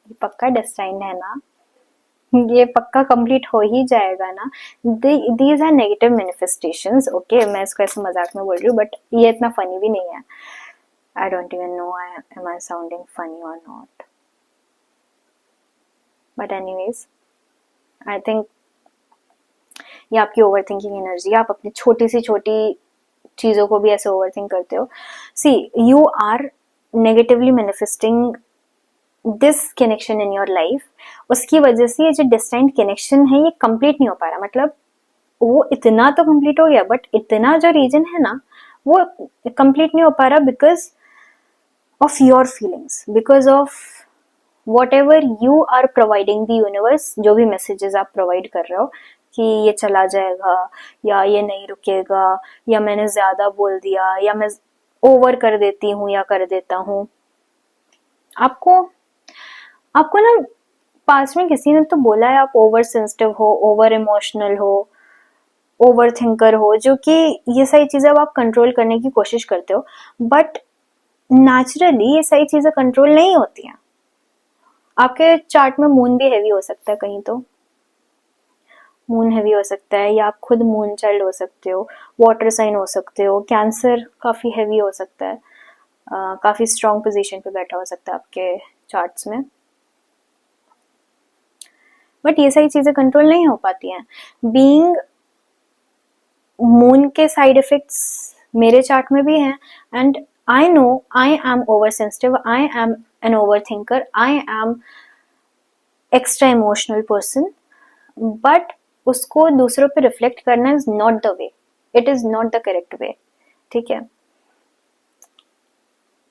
ये पक्का डेस्टाइंड है ना, ये पक्का कंप्लीट हो ही जाएगा ना. These are negative manifestations. Okay मैं इसको ऐसे मजाक में बोल रही हूँ बट ये इतना फनी भी नहीं है. I don't even know am I sounding funny or not. But anyways, I think ये आपकी ओवरथिंकिंग एनर्जी. आप अपनी छोटी सी छोटी चीजों को भी ऐसे ओवरथिंक करते हो. See you are negatively manifesting this connection in your life. उसकी वजह से ये जो डिस्टेंट कनेक्शन है ये कंप्लीट नहीं हो पा रहा. मतलब वो इतना तो कंप्लीट हो गया बट इतना जो रीजन है ना वो कंप्लीट नहीं हो पा रहा because of your feelings, because of whatever you are providing the universe. जो भी messages आप provide कर रहे हो, कि ये चला जाएगा, या ये नहीं रुकेगा, या मैंने ज्यादा बोल दिया, या मैं ओवर कर देती हूँ या कर देता हूँ। आपको आपको ना पास में किसी ने तो बोला है आप ओवर सेंसिटिव हो, ओवर इमोशनल हो, ओवर थिंकर हो, जो कि ये सारी चीजें अब आप कंट्रोल करने की कोशिश करते हो, बट नेचुरली ये सारी चीजें कंट्रोल नहीं होती हैं। आपके चार्ट में मून भी हैवी हो सकता है कहीं, तो मून हैवी हो सकता है, या आप खुद मून चाइल्ड हो सकते हो, वाटर साइन हो सकते हो, कैंसर काफी हैवी हो सकता है, काफी स्ट्रॉन्ग पोजीशन पे बैठा हो सकता है आपके चार्ट्स में, बट ये सारी चीजें कंट्रोल नहीं हो पाती हैं। बीइंग मून के साइड इफेक्ट्स मेरे चार्ट में भी हैं, and I know I am over sensitive, I am an over thinker, I am extra emotional person, but उसको दूसरों पे रिफ्लेक्ट करना is not the way, it is not the correct way. ठीक है,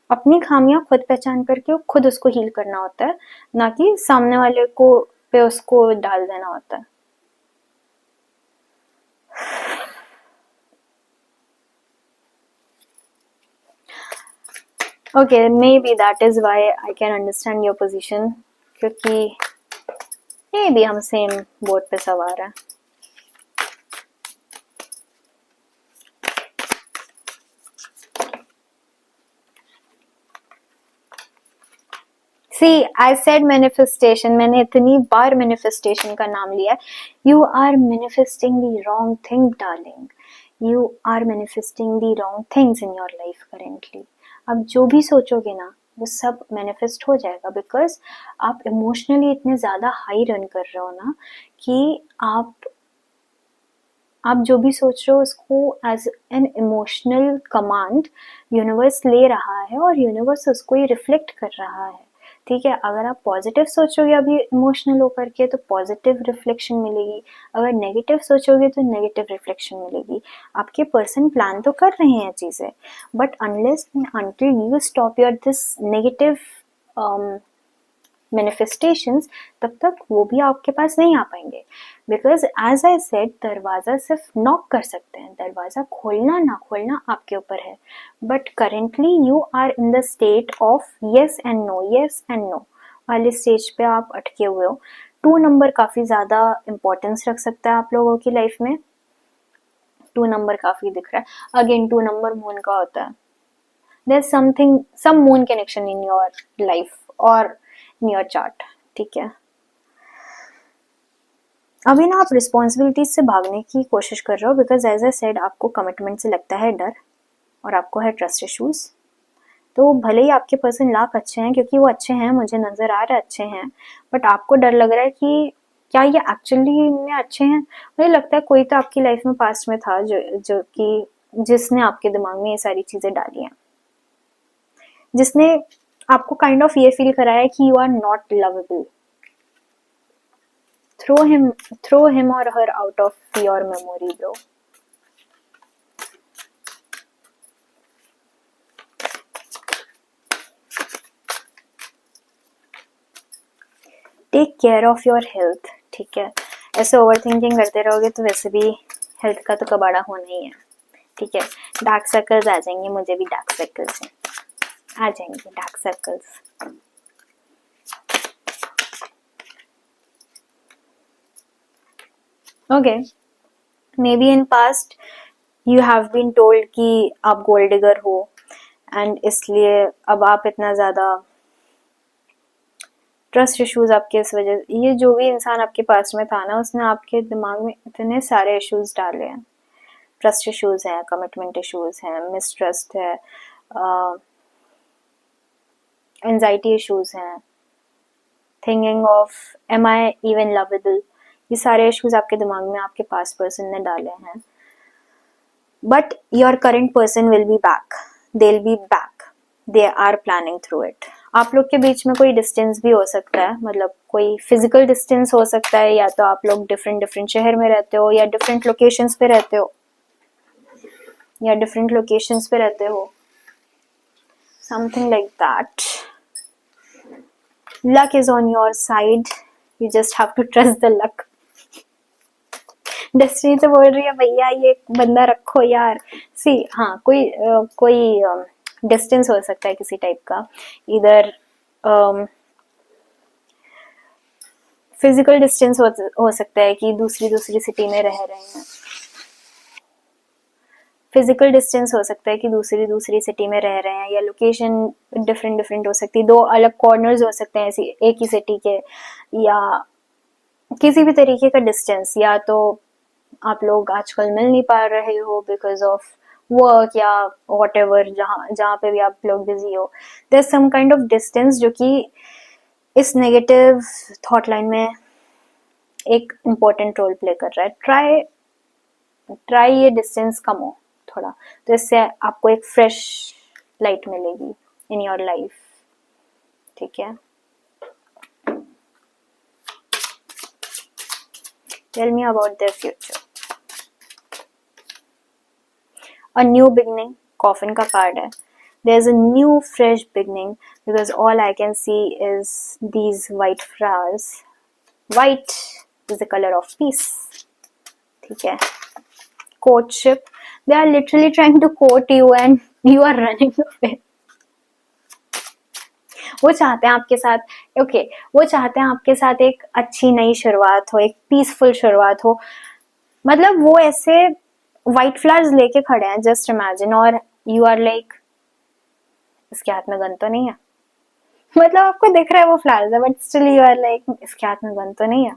अपनी खामियां खुद पहचान करके खुद उसको हील करना होता है, ना कि सामने वाले को पे उसको डाल देना होता है। Okay, maybe that is why I can understand your position, क्योंकि maybe हम सेम बोट पे सवार हैं। See, I said manifestation, मैंने इतनी बार manifestation का नाम लिया है। You are manifesting the wrong thing, darling. You are manifesting the wrong things in your life currently. अब जो भी सोचोगे ना वो सब मैनिफेस्ट हो जाएगा, बिकॉज आप इमोशनली इतने ज्यादा हाई रन कर रहे हो ना कि आप जो भी सोच रहे हो उसको as an emotional command universe ले रहा है, और यूनिवर्स उसको ही रिफ्लेक्ट कर रहा है। ठीक है, अगर आप पॉजिटिव सोचोगे अभी इमोशनल होकर के तो पॉजिटिव रिफ्लेक्शन मिलेगी, अगर नेगेटिव सोचोगे तो नेगेटिव रिफ्लेक्शन मिलेगी। आपके पर्सन प्लान तो कर रहे हैं चीजें, but unless and until you stop your this negative manifestations, तब तक वो भी आपके पास नहीं आ पाएंगे। बिकॉज एज आई सेड, दरवाजा सिर्फ नॉक कर सकते हैं, दरवाजा खोलना ना खोलना आपके ऊपर है। But currently you are in the state of yes and no वाले स्टेज पे आप अटके हुए हो। 2 नंबर काफी ज्यादा इंपॉर्टेंस रख सकता है आप लोगों की लाइफ में। 2 नंबर काफी दिख रहा है। अगेन 2 नंबर मून का होता है। there's something, some moon connection in your life or in your chart। ठीक है, अभी ना आप रिस्पॉन्सिबिलिटीज से भागने की कोशिश कर रहे हो, बिकॉज एज आई सेड आपको कमिटमेंट से लगता है डर, और आपको है ट्रस्ट इश्यूज। तो भले ही आपके पर्सन लाख अच्छे हैं, क्योंकि वो अच्छे हैं, मुझे नजर आ रहा है अच्छे हैं, बट आपको डर लग रहा है कि क्या ये एक्चुअली में अच्छे हैं। मुझे लगता है कोई तो आपकी लाइफ में पास्ट में था जो कि जिसने आपके दिमाग में ये सारी चीजें डाली हैं, जिसने आपको काइंड ऑफ ये फील कराया कि you are not lovable. Throw him और her out of your memory bro. Take care of your health. ठीक है, ऐसे ओवर थिंकिंग करते रहोगे तो वैसे भी हेल्थ का तो कबाड़ा होना ही है। ठीक है, डार्क सर्कल्स आ जाएंगे, मुझे भी डार्क सर्कल्स हैं, आ जाएंगे dark circles. Okay, maybe in past you have been told कि आप गोल्ड डिगर हो, एंड इसलिए अब आप इतना ज्यादा ट्रस्ट इश्यूज आपके इस वजह, ये जो भी इंसान आपके पास में था ना, उसने आपके दिमाग में इतने सारे इश्यूज डाले हैं। ट्रस्ट इश्यूज हैं, कमिटमेंट इश्यूज हैं, मिसट्रस्ट है, एंजाइटी इश्यूज हैं, thinking of am I even lovable, ये सारे इश्यूज आपके दिमाग में आपके पास पर्सन ने डाले हैं। But your current person will be back, they will be back, they are planning through it. आप लोग के बीच में कोई डिस्टेंस भी हो सकता है, मतलब कोई फिजिकल डिस्टेंस हो सकता है, या तो आप लोग डिफरेंट शहर में रहते हो, या डिफरेंट लोकेशंस पे रहते हो, something like that. Luck is on your side, you just have to trust the luck। Destiny तो बोल रही है भैया ये बंदा रखो यार। सी हाँ, कोई डिस्टेंस हो सकता है किसी टाइप का, इधर फिजिकल डिस्टेंस हो सकता है कि दूसरी सिटी में रह रहे हैं, फिजिकल डिस्टेंस हो सकता है कि दूसरी सिटी में रह रहे हैं, या लोकेशन डिफरेंट हो सकती है, दो अलग कॉर्नर्स हो सकते हैं ऐसी एक ही सिटी के, या किसी भी तरीके का डिस्टेंस, या तो आप लोग आजकल मिल नहीं पा रहे हो बिकॉज ऑफ वर्क या वॉट एवर, जहाँ पे भी आप लोग बिजी हो, there some kind of distance जो कि इस नेगेटिव थॉट लाइन में एक इम्पोर्टेंट रोल प्ले कर रहा है। ट्राई ये डिस्टेंस कम हो थोड़ा, तो इससे आपको एक फ्रेश लाइट मिलेगी इन योर लाइफ। ठीक है, tell me about their future. A new beginning, coffin का कार्ड है। There's a new fresh beginning because all I can see is these white flowers. White is the color of peace. ठीक है, courtship, they are literally trying to court you and you are running away. वो चाहते हैं आपके साथ, okay, वो चाहते हैं आपके साथ एक अच्छी नई शुरुआत हो, एक पीसफुल शुरुआत हो। मतलब वो ऐसे व्हाइट फ्लावर्स लेके खड़े हैं, जस्ट इमेजिन, और यू आर लाइक इसके हाथ में गन तो नहीं है। मतलब आपको दिख रहा है वो फ्लावर्स है, but still you are like इसके हाथ में गन तो नहीं है।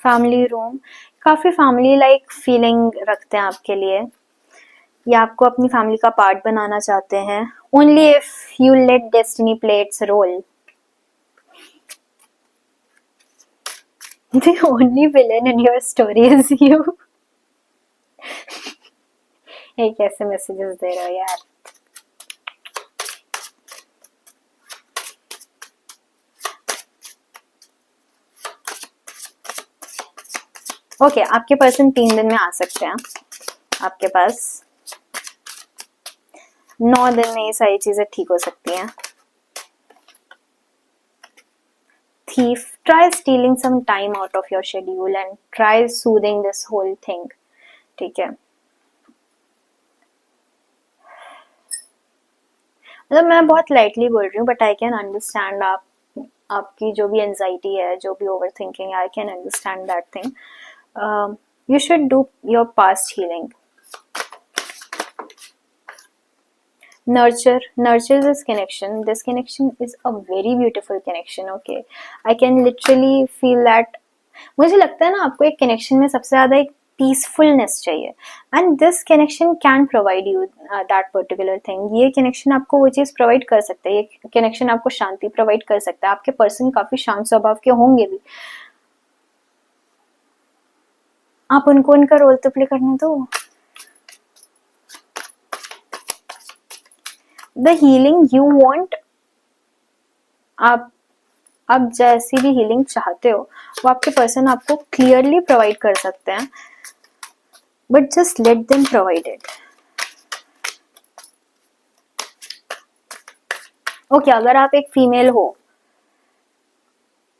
फैमिली रूम, काफी फैमिली लाइक फीलिंग रखते हैं आपके लिए, या आपको अपनी फैमिली का पार्ट बनाना चाहते हैं। Only if you let destiny play its role. The only villain in your story is you. ये कैसे मैसेजेस दे रहे हो यार। ओके, आपके पर्सन 3 दिन में आ सकते हैं आपके पास। 9 दिन में ये सारी चीजें ठीक हो सकती हैं। Thief, try stealing some time out of your schedule and try soothing this whole thing. ठीक है, मतलब मैं बहुत लाइटली बोल रही हूँ, बट आई कैन अंडरस्टैंड आपकी जो भी एंजाइटी है, जो भी over thinking, I can understand that thing. You should do your past healing. nurture this connection is a very beautiful connection. Okay, I can literally feel that। मुझे लगता है ना, आपको एक कनेक्शन में सबसे ज्यादा एक पीसफुलनेस चाहिए, and this connection can provide you that particular thing. ये कनेक्शन आपको वो चीज प्रोवाइड कर सकता है, ये कनेक्शन आपको शांति प्रोवाइड कर सकता है। आपके पर्सन काफी शांत स्वभाव के होंगे भी, आप उनको उनका रोल तो प्ले करने दो। द हीलिंग यू वांट, आप जैसी भी हीलिंग चाहते हो वो आपके पर्सन आपको क्लियरली प्रोवाइड कर सकते हैं, but just let them provide it. Okay, अगर आप एक फीमेल हो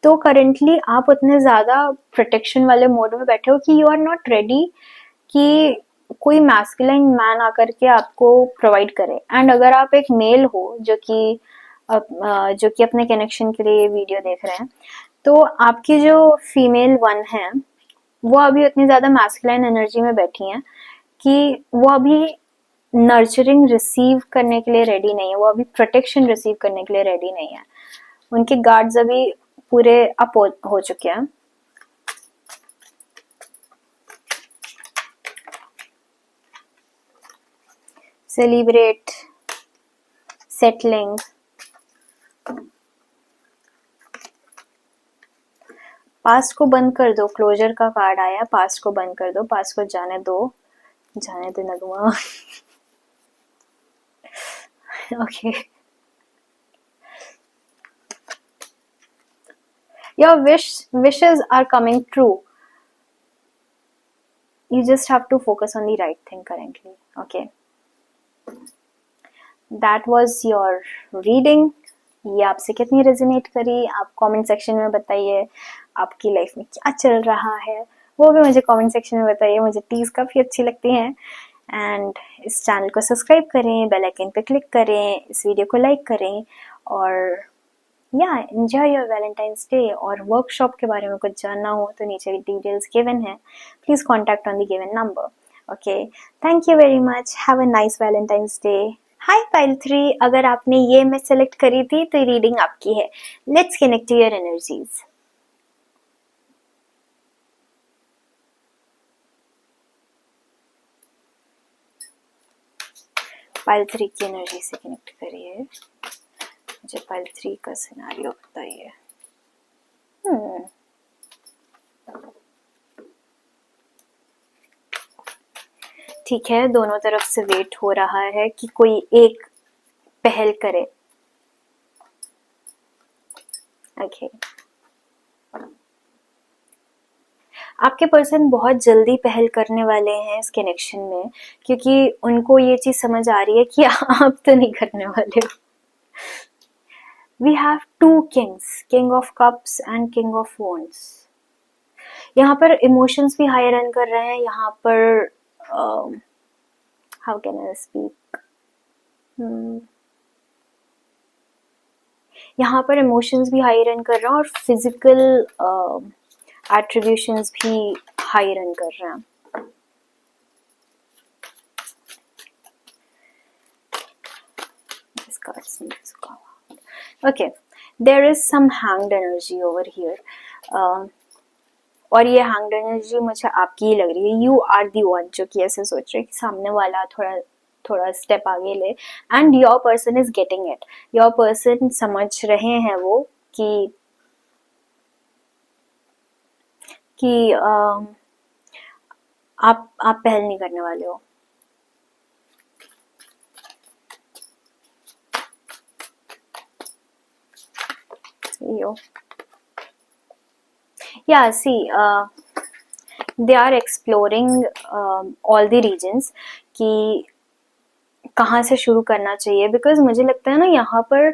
तो करेंटली आप उतने ज्यादा प्रोटेक्शन वाले मोड में बैठे हो कि यू आर नॉट रेडी कि कोई मैस्कुलाइन मैन आकर के आपको प्रोवाइड करे। एंड अगर आप एक मेल हो जो कि अपने कनेक्शन के लिए वीडियो देख रहे हैं, तो आपकी जो फीमेल वन है वो अभी उतनी ज्यादा मैस्कुलाइन एनर्जी में बैठी हैं कि वो अभी नर्चरिंग रिसीव करने के लिए रेडी नहीं है, वो अभी प्रोटेक्शन रिसीव करने के लिए रेडी नहीं है। उनके गार्ड्स अभी पूरे अप हो चुके हैं। सेलिब्रेट, सेटलिंग, पास्ट को बंद कर दो। क्लोजर का कार्ड आया, पास्ट को बंद कर दो, पास्ट को जाने दो, जाने देना दूंगा। Okay, your wishes are coming true. You just have to focus on the right thing currently. Okay, that was your reading. ये आपसे कितनी रेजोनेट करी, आप कमेंट सेक्शन में बताइए। आपकी लाइफ में क्या चल रहा है वो भी मुझे कमेंट सेक्शन में बताइए। मुझे टीज काफ़ी अच्छी लगती हैं। एंड इस चैनल को सब्सक्राइब करें, बेल आइकन पे क्लिक करें, इस वीडियो को लाइक करें, और या एंजॉय योर वैलेंटाइंस डे। और वर्कशॉप के बारे में कुछ जानना हो तो नीचे डिटेल्स गिवन है, please contact on the given number. Okay, thank you very much, have a nice Valentine's day. Hi pile 3, अगर आपने ये मैं सेलेक्ट करी थी तो रीडिंग आपकी है। Let's connect your energies. Pile 3 की एनर्जी से कनेक्ट करिए। मुझे पाइल 3 का सिनेरियो बताइए। ठीक है, दोनों तरफ से वेट हो रहा है कि कोई एक पहल करे। ओके, आपके पर्सन बहुत जल्दी पहल करने वाले हैं इस कनेक्शन में, क्योंकि उनको ये चीज समझ आ रही है कि आप तो नहीं करने वाले हो। We have two kings, king of cups and king of wands. यहाँ पर इमोशंस भी हाई रन कर रहे हैं। यहाँ पर हाउ कैन आई स्पीक, यहाँ पर इमोशंस भी हाई रन कर रहे हैं और फिजिकल एट्रीब्यूशंस भी हाई रन कर रहे हैं। Okay, there is some hanged energy over here. और ये hanged energy मुझे आपकी ही लग रही है। You are the one जो कि ऐसे सोच रहे कि सामने वाला थोड़ा थोड़ा स्टेप आगे ले, and your person is getting it. Your person समझ रहे हैं वो कि आप पहल नहीं करने वाले हो। Yeah, see, they are exploring all the regions कि कहाँ से शुरू करना चाहिए, बिकॉज मुझे लगता है ना यहाँ पर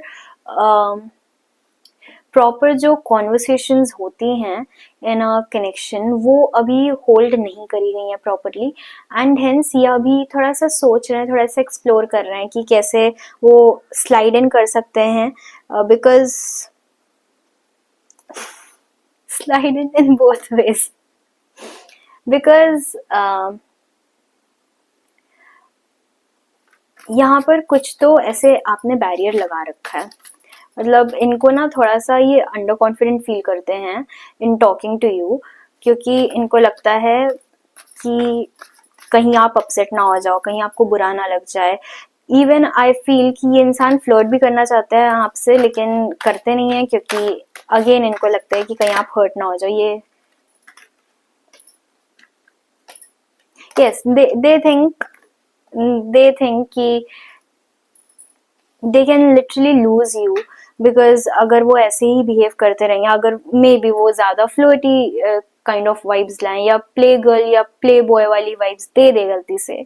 प्रॉपर जो कॉन्वर्सेशंस होती हैं इन अ कनेक्शन वो अभी होल्ड नहीं करी गई हैं प्रॉपरली, एंड हेंस ये अभी थोड़ा सा सोच रहे हैं, थोड़ा सा एक्सप्लोर कर रहे हैं कि कैसे वो स्लाइड इन कर सकते हैं, because slide in both ways because यहाँ पर कुछ तो ऐसे आपने बैरियर लगा रखा है। मतलब इनको ना थोड़ा सा ये अंडर कॉन्फिडेंट फील करते हैं इन टॉकिंग टू यू, क्योंकि इनको लगता है कि कहीं आप अपसेट ना हो जाओ, कहीं आपको बुरा ना लग जाए। इवन आई फील कि ये इंसान फ्लर्ट भी करना चाहता है आपसे, लेकिन करते नहीं है क्योंकि अगेन इनको लगता है कि कहीं आप हर्ट ना हो जाओ। ये yes, they think कि they can literally lose you because अगर वो ऐसे ही बिहेव करते रहेंगे, अगर मे बी वो ज्यादा फ्लर्टी काइंड ऑफ वाइब्स लाएं या प्ले गर्ल या प्ले बॉय वाली वाइब्स दे दे गलती से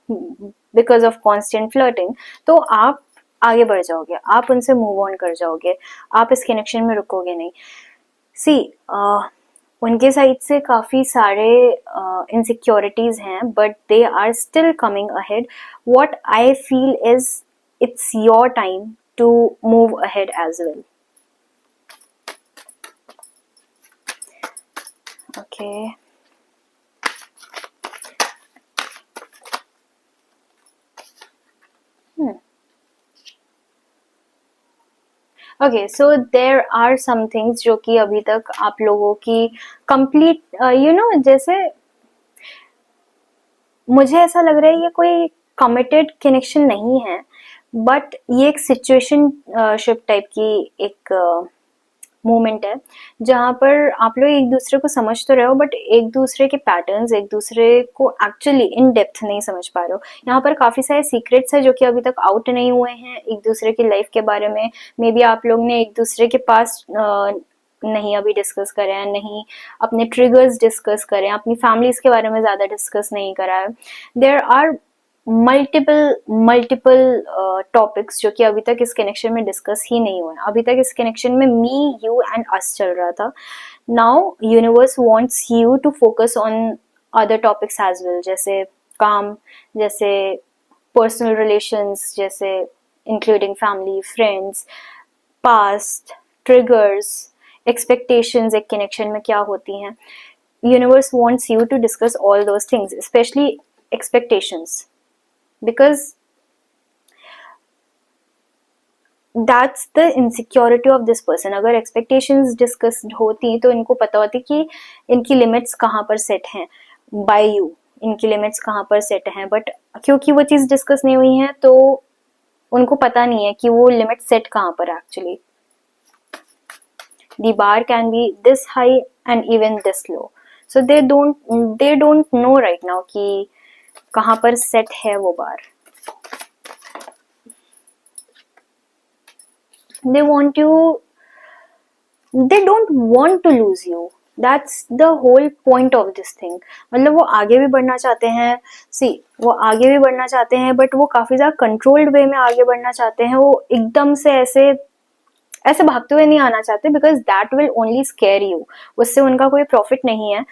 बिकॉज ऑफ कॉन्स्टेंट फ्लर्टिंग, तो आप आगे बढ़ जाओगे, आप उनसे मूव ऑन कर जाओगे, आप इस कनेक्शन में रुकोगे नहीं। सी उनके साइड से काफी सारे इनसिक्योरिटीज हैं, but they are still coming ahead. What I feel is it's your time to move ahead as well. Okay, okay, so there are some things जो कि अभी तक आप लोगों की कंप्लीट जैसे मुझे ऐसा लग रहा है ये कोई कमिटेड कनेक्शन नहीं है, बट ये एक सिचुएशन शिप टाइप की एक मोमेंट है जहां पर आप लोग एक दूसरे को समझ तो रहे हो, बट एक दूसरे के पैटर्न्स, एक दूसरे को एक्चुअली इन डेप्थ नहीं समझ पा रहे हो। यहाँ पर काफी सारे सीक्रेट्स है जो कि अभी तक आउट नहीं हुए हैं एक दूसरे की लाइफ के बारे में। मे बी आप लोग ने एक दूसरे के पास नहीं अभी डिस्कस करे हैं, नहीं अपने ट्रिगर्स डिस्कस करें, अपनी फैमिलीज के बारे में ज्यादा डिस्कस नहीं करा है। देयर आर मल्टीपल टॉपिक्स जो कि अभी तक इस कनेक्शन में डिस्कस ही नहीं हुए. अभी तक इस कनेक्शन में मी, यू एंड अस चल रहा था. Now universe wants you to focus on other topics as well, जैसे काम, जैसे पर्सनल रिलेशंस, जैसे including family, friends, past, triggers, expectations एक कनेक्शन में क्या होती हैं. Universe wants you to discuss all those things, specially expectations, because that's the insecurity of this person. अगर expectations discussed होती तो इनको पता होती कि इनकी limits कहाँ पर set हैं by you, इनकी limits कहाँ पर set हैं, but क्योंकि वो चीज़ discuss नहीं हुई है तो उनको पता नहीं है कि वो limit set कहाँ पर है actually. The bar can be this high and even this low, so they don't know right now कि कहाँ पर set है वो bar. They don't want to lose you. That's the whole point of this thing. मतलब वो आगे भी बढ़ना चाहते हैं, वो आगे भी बढ़ना चाहते हैं, बट वो काफी ज्यादा कंट्रोल्ड वे में आगे बढ़ना चाहते हैं. वो एकदम से ऐसे भागते हुए नहीं आना चाहते, because that will only scare you. उससे उनका कोई प्रॉफिट नहीं है,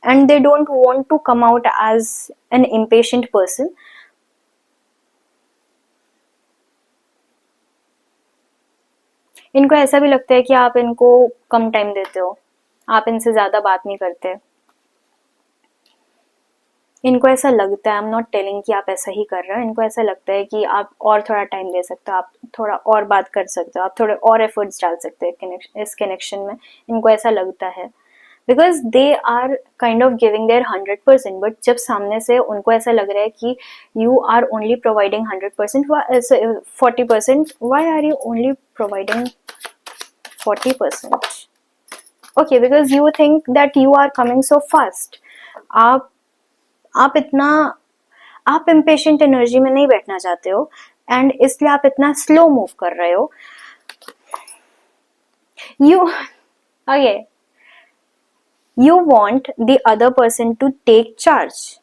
and they don't want to come out as an impatient person. इनको ऐसा भी लगता है कि आप इनको कम टाइम देते हो, आप इनसे ज्यादा बात नहीं करते. इनको ऐसा लगता है, आई एम नॉट टेलिंग कि आप ऐसा ही कर रहे हो, इनको ऐसा लगता है कि आप और थोड़ा टाइम दे सकते हो, आप थोड़ा और बात कर सकते हो, आप थोड़े और एफर्ट्स डाल सकते हो इस कनेक्शन में. इनको ऐसा लगता है because they are kind of giving their 100%, but जब सामने से उनको ऐसा लग रहा है कि you are only providing 100%, 40%, why are you only providing 40%? Okay, because you think that you are coming so fast. आप impatient एनर्जी में नहीं बैठना चाहते हो, एंड इसलिए आप इतना स्लो मूव कर रहे हो. You want the other person to take charge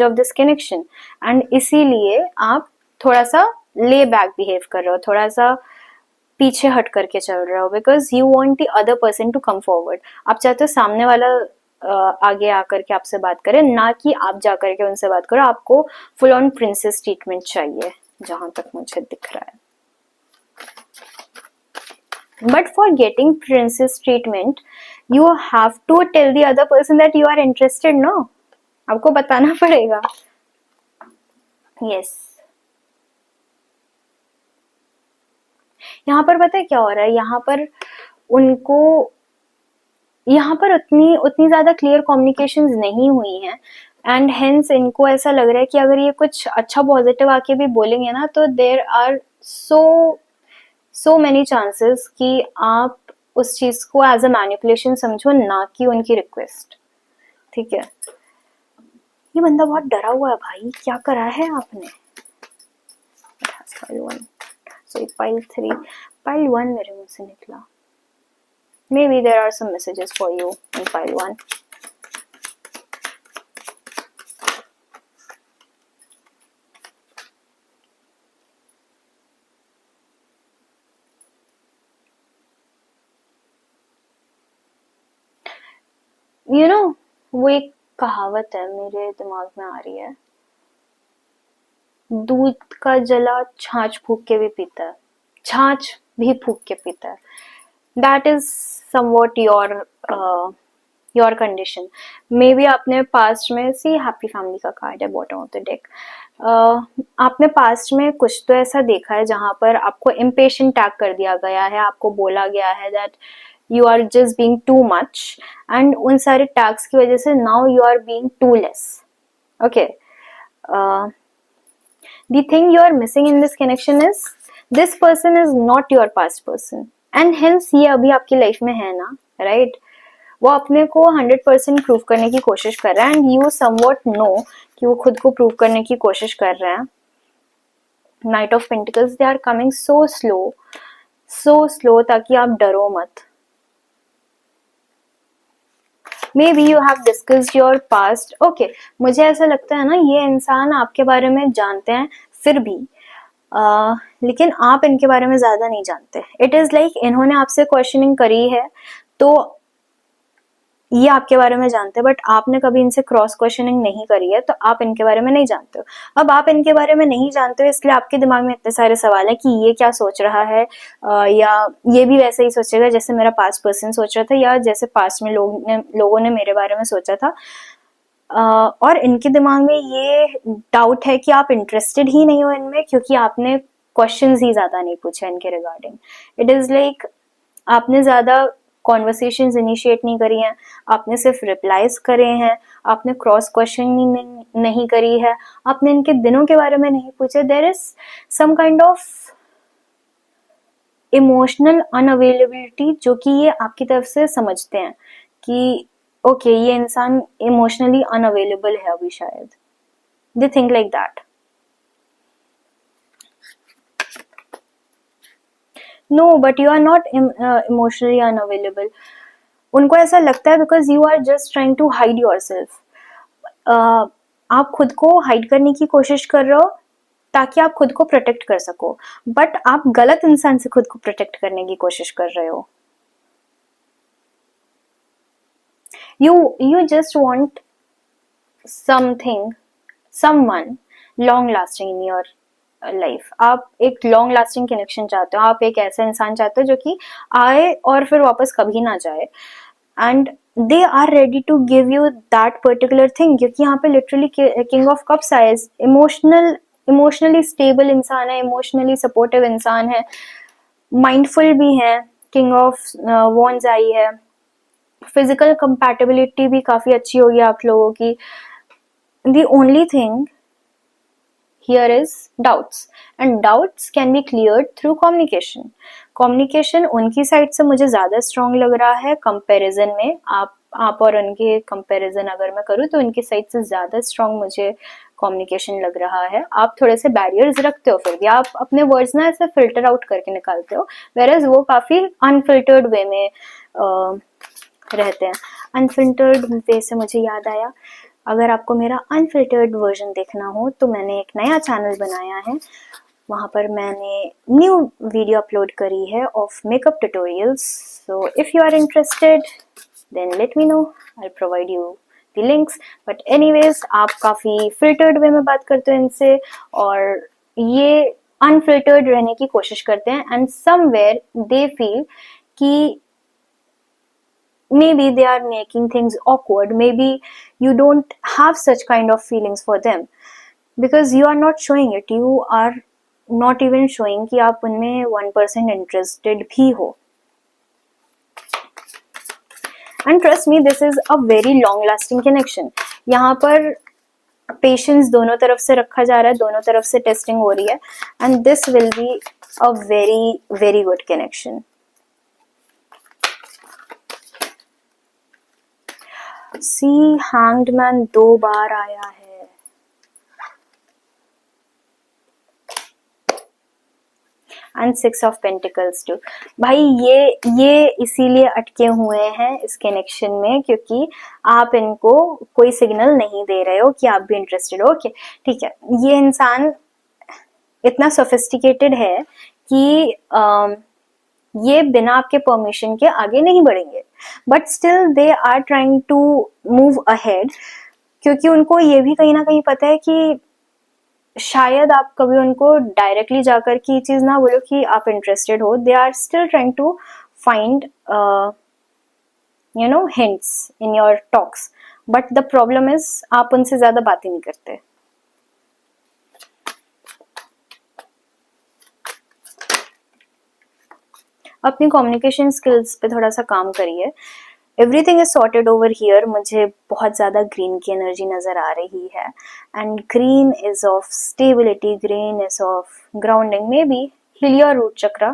of this connection, and इसीलिए आप थोड़ा सा ले बैक बिहेव कर रहे हो, थोड़ा सा पीछे हट करके चल रहे हो, because you want the other person to come forward. आप चाहते हो सामने वाला आगे आकर के आपसे बात करे, ना कि आप जाकर के उनसे बात करो. आपको फुल ऑन प्रिंसेस ट्रीटमेंट चाहिए, जहां तक मुझे दिख रहा है. But for getting princess treatment you have to tell the other person that you are interested. No, आपको बताना पड़ेगा. यस, यहाँ पर पता है क्या हो रहा है, यहाँ पर उतनी ज्यादा क्लियर कम्युनिकेशंस नहीं हुई हैं, एंड हेंस इनको ऐसा लग रहा है कि अगर ये कुछ अच्छा पॉजिटिव आके भी बोलेंगे ना, तो there are so many chances कि आप उस चीज को एज अ मैनिपुलेशन समझो, ना कि उनकी रिक्वेस्ट. ठीक है, ये बंदा बहुत डरा हुआ है भाई, क्या करा है आपने. पाइल 3, पाइल 1 मेरे मुंह से निकला. Maybe there are some messages for you in pile 1. You know, वो एक कहावत है मेरे दिमाग में आ रही है, दूध का जला छाछ फूक के भी पीता है, छाछ भी फूक के पीता है. That is somewhat your condition. Maybe आपने पास्ट में, सी हैप्पी फैमिली का कार्ड है बॉटम ऑफ द डेक, आपने पास्ट में कुछ तो ऐसा देखा है जहां पर आपको इम्पेशेंट टैग कर दिया गया है, आपको बोला गया है that you are just being too much, and उन सारे टैग्स की वजह से now you are being too less. Okay, the thing you are missing in this connection is this person is not your past person, and hence ये अभी आपकी life में है ना, राइट? वो अपने को 100% प्रूव करने की कोशिश कर रहा है, एंड यू समवॉट नो कि वो खुद को प्रूव करने की कोशिश कर रहे हैं. Knight of pentacles, they are coming so slow ताकि आप डरो मत. Maybe you have discussed your past. Okay, मुझे ऐसा लगता है ना, ये इंसान आपके बारे में जानते हैं फिर भी लेकिन आप इनके बारे में ज्यादा नहीं जानते। इट इज लाइक इन्होंने आपसे क्वेश्चनिंग करी है तो ये आपके बारे में जानते हैं, बट आपने कभी इनसे क्रॉस क्वेश्चनिंग नहीं करी है, तो आप इनके बारे में नहीं जानते हो। अब आप इनके बारे में नहीं जानते हो, इसलिए आपके दिमाग में इतने सारे सवाल हैं कि ये क्या सोच रहा है, या ये भी वैसे ही सोचेगा जैसे मेरा पास्ट पर्सन सोच रहा था, या जैसे पास्ट में लोगों ने मेरे बारे में सोचा था। और इनके दिमाग में ये डाउट है कि आप इंटरेस्टेड ही नहीं हो इनमें, क्योंकि आपने क्वेश्चंस ही ज्यादा नहीं पूछे इनके रिगार्डिंग। इट इज लाइक आपने ज्यादा कॉन्वर्सेशंस इनिशिएट नहीं करी हैं, आपने सिर्फ रिप्लाईज करे हैं, आपने क्रॉस क्वेश्चनिंग नहीं करी है, आपने इनके दिनों के बारे में नहीं पूछे। There is some kind of emotional unavailability जो कि ये आपकी तरफ से समझते हैं कि ओके ये इंसान इमोशनली अनअवेलेबल है अभी शायद। They think like that. No, but you are not emotionally unavailable. उनको ऐसा लगता है because you are just trying to hide yourself. आप खुद को हाइड करने की कोशिश कर रहे हो ताकि आप खुद को प्रोटेक्ट कर सको, बट आप गलत इंसान से खुद को प्रोटेक्ट करने की कोशिश कर रहे हो। You just want someone long lasting in your life. आप एक लॉन्ग लास्टिंग कनेक्शन चाहते हो, आप एक ऐसा इंसान चाहते हो जो कि आए और फिर वापस कभी ना जाए, and they are ready to give you that particular thing, क्योंकि यहाँ पे लिटरली किंग ऑफ कप्स आए। इमोशनली स्टेबल इंसान है, इमोशनली सपोर्टिव इंसान है, माइंडफुल भी है। किंग ऑफ वॉन्ड्स आई है, फिजिकल कंपैटिबिलिटी भी काफी अच्छी होगी आप लोगों की। The only thing here is doubts, and doubts can be cleared through communication. Communication उनकी साइड से मुझे ज्यादा स्ट्रांग लग रहा है कंपैरिजन में। आप और उनके कंपैरिजन अगर मैं करूँ तो उनकी साइड से ज्यादा स्ट्रांग मुझे कम्युनिकेशन लग रहा है। आप थोड़े से बैरियर्स रखते हो, फिर भी आप अपने वर्ड्स ना ऐसे फिल्टर आउट करके निकालते हो, वेयर वो काफी अनफिल्टर्ड वे में रहते हैं। अनफिल्टर्ड वे से मुझे याद आया, अगर आपको मेरा अनफिल्टर्ड वर्जन देखना हो तो मैंने एक नया चैनल बनाया है, वहाँ पर मैंने न्यू वीडियो अपलोड करी है of makeup tutorials. So if you are interested then let me know, I provide you the links. But anyways आप काफी फिल्टर्ड वे में बात करते हो इनसे, और ये अनफिल्टर्ड रहने की कोशिश करते हैं, एंड समवेयर दे फील कि maybe they are making things awkward, maybe you don't have such kind of feelings for them because you are not showing it, you are not even showing कि आप उनमें 1% interested भी हो। and trust me, this is a very long lasting connection। यहाँ पर patience दोनों तरफ से रखा जा रहा है, दोनों तरफ से टेस्टिंग हो रही है, and this will be a very very good connection। C hanged man 2 बार आया है, एंड 6 ऑफ पेंटिकल्स टू। भाई ये इसीलिए अटके हुए हैं इस कनेक्शन में क्योंकि आप इनको कोई सिग्नल नहीं दे रहे हो कि आप भी इंटरेस्टेड हो। ओके ठीक है, ये इंसान इतना सोफिस्टिकेटेड है कि ये बिना आपके परमिशन के आगे नहीं बढ़ेंगे, but still they are trying to move ahead, क्योंकि उनको ये भी कहीं ना कहीं पता है कि शायद आप कभी उनको डायरेक्टली जाकर की चीज ना बोलो कि आप इंटरेस्टेड हो। They are still trying to find hints in your talks, but the problem is आप उनसे ज्यादा बातें नहीं करते। अपनी कम्युनिकेशन स्किल्स पे थोड़ा सा काम करिए। Everything is sorted over here. मुझे बहुत ज्यादा ग्रीन की एनर्जी नजर आ रही है, and green is of stability, green is of grounding. Maybe heal your root chakra,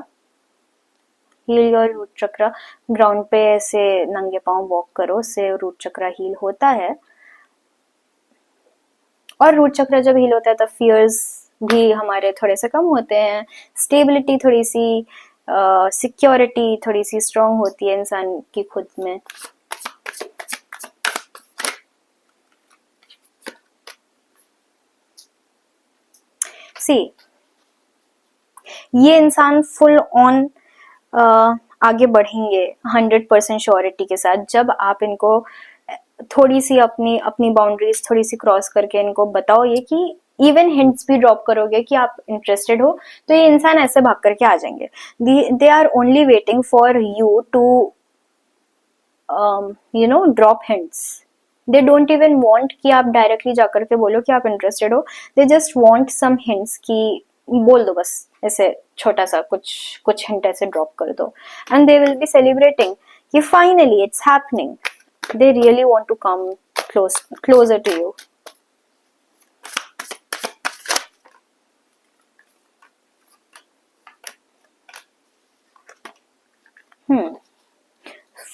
heal your root chakra. Ground पे ऐसे नंगे पांव वॉक करो, उससे रूट चक्रा हील होता है, और रूट चक्रा जब हील होता है तो फियर्स भी हमारे थोड़े से कम होते हैं, स्टेबिलिटी थोड़ी सी, सिक्योरिटी थोड़ी सी स्ट्रांग होती है इंसान की खुद में। सी ये इंसान फुल ऑन आगे बढ़ेंगे 100% श्योरिटी के साथ जब आप इनको थोड़ी सी अपनी अपनी बाउंड्रीज थोड़ी सी क्रॉस करके इनको बताओ ये कि इवन हिंट्स भी ड्रॉप करोगे कि आप इंटरेस्टेड हो तो ये इंसान ऐसे भाग करके आ जाएंगे. They are only waiting for you to drop hints. They don't even want कि आप डायरेक्टली जाकर के बोलो कि आप इंटरेस्टेड हो. They just want some hints कि बोल दो बस ऐसे छोटा सा कुछ कुछ हिंट ऐसे ड्रॉप कर दो and they will be celebrating कि finally it's happening. They really want to come closer to you.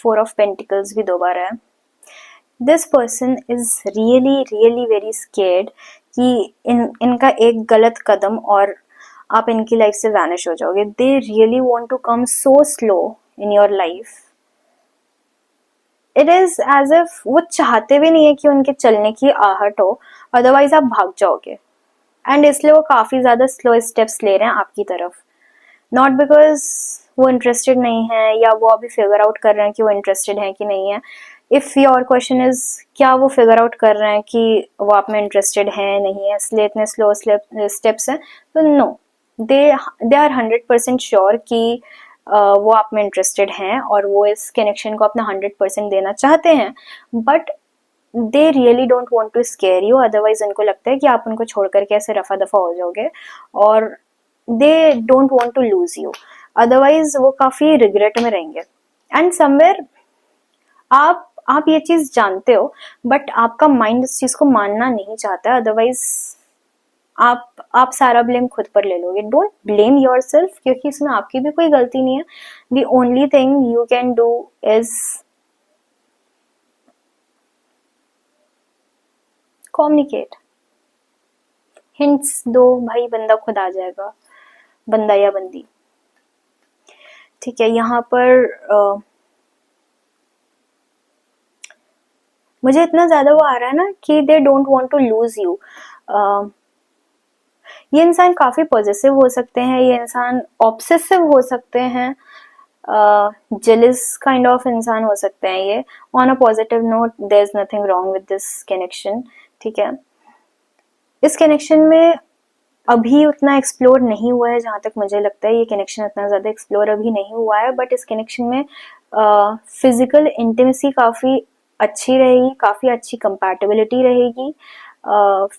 Four of Pentacles भी 2 बार है. This person is really very scared कि इनका एक गलत कदम और आप इनकी लाइफ से वैनिश हो जाओगे. They really want to come so slow in your life. It is as if वो चाहते भी नहीं है कि उनके चलने की आहट हो, अदरवाइज आप भाग जाओगे. एंड इसलिए वो काफी ज्यादा स्लो स्टेप्स ले रहे हैं आपकी तरफ. नॉट बिकॉज वो इंटरेस्टेड नहीं है या वो अभी फिगर आउट कर रहे हैं कि वो इंटरेस्टेड है कि नहीं है. इफ योर क्वेश्चन इज क्या वो फिगर आउट कर रहे हैं कि वो आप में इंटरेस्टेड है नहीं है इसलिए इतने स्लो स्टेप्स हैं, तो नो, दे आर 100% श्योर कि वो आप में इंटरेस्टेड हैं और वो इस कनेक्शन को अपना 100% देना चाहते हैं. But they really don't want to scare you. Otherwise उनको लगता है कि आप उनको छोड़ करके ऐसे रफा दफा हो जाओगे और they don't want to lose you. Otherwise वो काफी रिग्रेट में रहेंगे. एंड समवेयर आप ये चीज जानते हो बट आपका माइंड इस चीज को मानना नहीं चाहता. अदरवाइज आप सारा ब्लेम खुद पर ले लोगे. डोंट ब्लेम योरसेल्फ क्योंकि इसमें आपकी भी कोई गलती नहीं है. The only thing you can do is communicate. Hints दो भाई, बंदा खुद आ जाएगा, बंदा या बंदी. ठीक है, यहाँ पर मुझे इतना ज्यादा वो आ रहा है ना कि they don't want to lose you. ये इंसान काफी पॉजिटिव हो सकते हैं, ये इंसान ऑब्सेसिव हो सकते हैं, जेलस काइंड ऑफ इंसान हो सकते हैं ये. On a positive note, there is nothing wrong with this connection. ठीक है, इस कनेक्शन में अभी उतना एक्सप्लोर नहीं हुआ है जहां तक मुझे लगता है. ये कनेक्शन इतना ज्यादा एक्सप्लोर अभी नहीं हुआ है. बट इस कनेक्शन में फिजिकल इंटीमेसी काफी अच्छी रहेगी, काफी अच्छी कंपैटिबिलिटी रहेगी.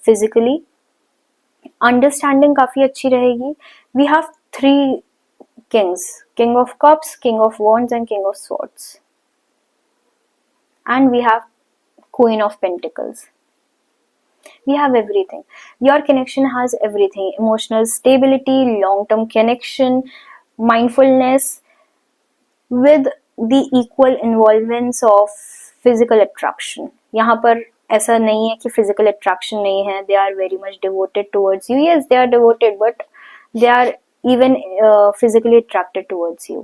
फिजिकली अंडरस्टैंडिंग काफी अच्छी रहेगी. We have 3 kings, king of cups, king of wands and king of swords, and we have queen of pentacles. We have everything. Your connection has everything: emotional stability, long term connection, mindfulness, with the equal involvement of physical attraction. यहाँ पर ऐसा नहीं है कि physical attraction नहीं है. They are very much devoted towards you. Yes, they are devoted, but they are even physically attracted towards you.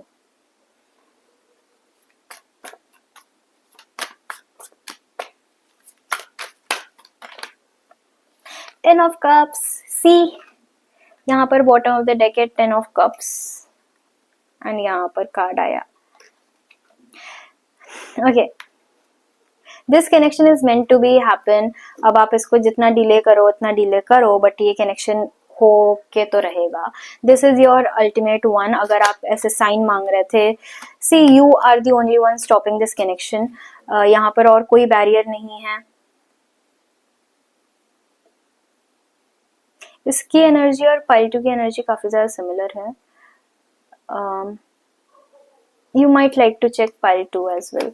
Ten of Cups. See, यहाँ पर bottom of the deck है 10 of Cups, and यहाँ पर card आया. Okay. This connection is meant to be happen. अब आप इसको जितना डिले करो उतना डिले करो, बट ये कनेक्शन हो के तो रहेगा. This is your ultimate one. अगर आप ऐसे साइन मांग रहे थे, see you are the only one stopping this connection. यहाँ पर और कोई बैरियर नहीं है. इसकी एनर्जी और पाइल 2 की एनर्जी काफी ज्यादा सिमिलर है. You might like to check pile 2 as well.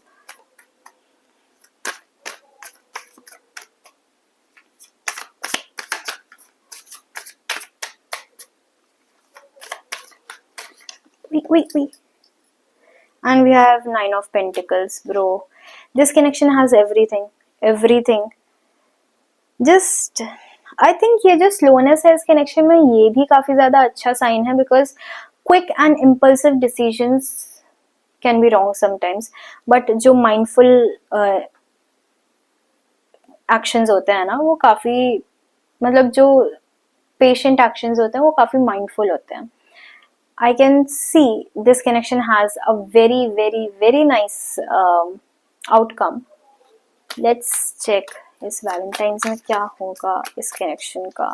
Wait. And we have 9 of Pentacles, bro. This connection has everything. Just, I think ये जो slowness है इस connection में, ये भी काफी ज्यादा अच्छा sign है, because quick and impulsive decisions can be wrong sometimes. But जो mindful actions होते हैं ना, वो काफी, मतलब जो पेशेंट एक्शंस होते हैं वो काफी माइंडफुल होते हैं. I can see this connection has a very very very nice outcome. Let's check इस वैलेंटाइंस में क्या होगा इस कनेक्शन का.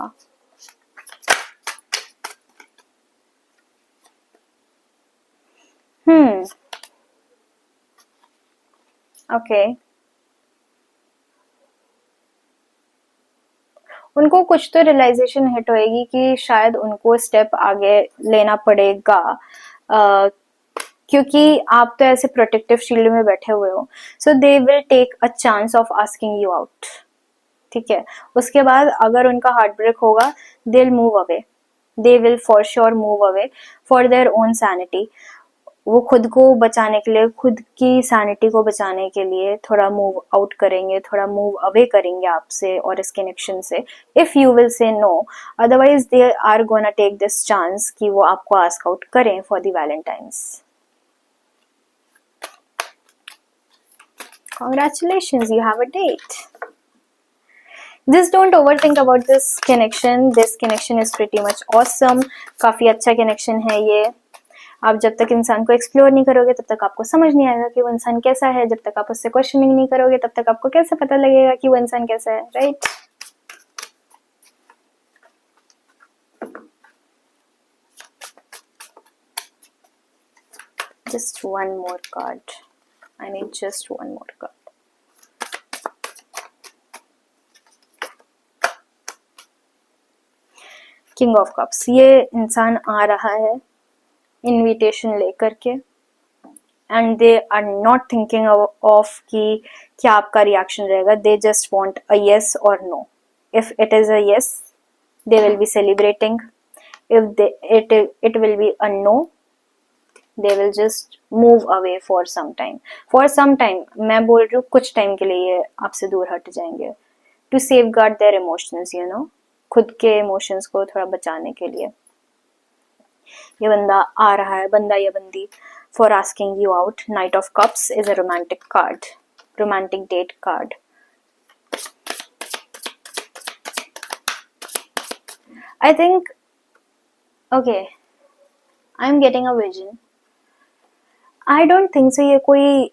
ओके. उनको कुछ तो रियलाइजेशन हिट होएगी कि शायद उनको स्टेप आगे लेना पड़ेगा, क्योंकि आप तो ऐसे प्रोटेक्टिव शील्ड में बैठे हुए हो. So they will take a chance of asking you out. ठीक है. उसके बाद अगर उनका हार्ट ब्रेक होगा, they will move away. They will for sure move away for their own sanity. वो खुद को बचाने के लिए, खुद की सैनिटी को बचाने के लिए थोड़ा मूव आउट करेंगे, थोड़ा मूव अवे करेंगे आपसे और इस कनेक्शन से. If you will say no, otherwise they are gonna take this chance कि वो आपको आस्क आउट करें for the Valentine's. Congratulations, you have a date. Just don't overthink about this connection. This connection is pretty much awesome. काफी अच्छा connection है ये. आप जब तक इंसान को एक्सप्लोर नहीं करोगे तब तक आपको समझ नहीं आएगा कि वो इंसान कैसा है. जब तक आप उससे क्वेश्चनिंग नहीं करोगे तब तक आपको कैसे पता लगेगा कि वो इंसान कैसा है, right? Just one more card. I need just one more card. King of Cups. ये इंसान आ रहा है इनविटेशन लेकर के, and they are not thinking of कि क्या आपका रिएक्शन रहेगा. They just want a yes और no. If it is a yes, they will be celebrating. If it will be a no, they will just move away for some time. For some time, मैं बोल रही हूँ कुछ time के लिए ये आपसे दूर हट जाएंगे. To safeguard their emotions, you know, खुद के emotions को थोड़ा बचाने के लिए. ये बंदा आ रहा है, बंदा या बंदी, for asking you out. Knight of Cups is a romantic card, romantic date card. I think, okay, I'm getting a vision. I don't think so ये कोई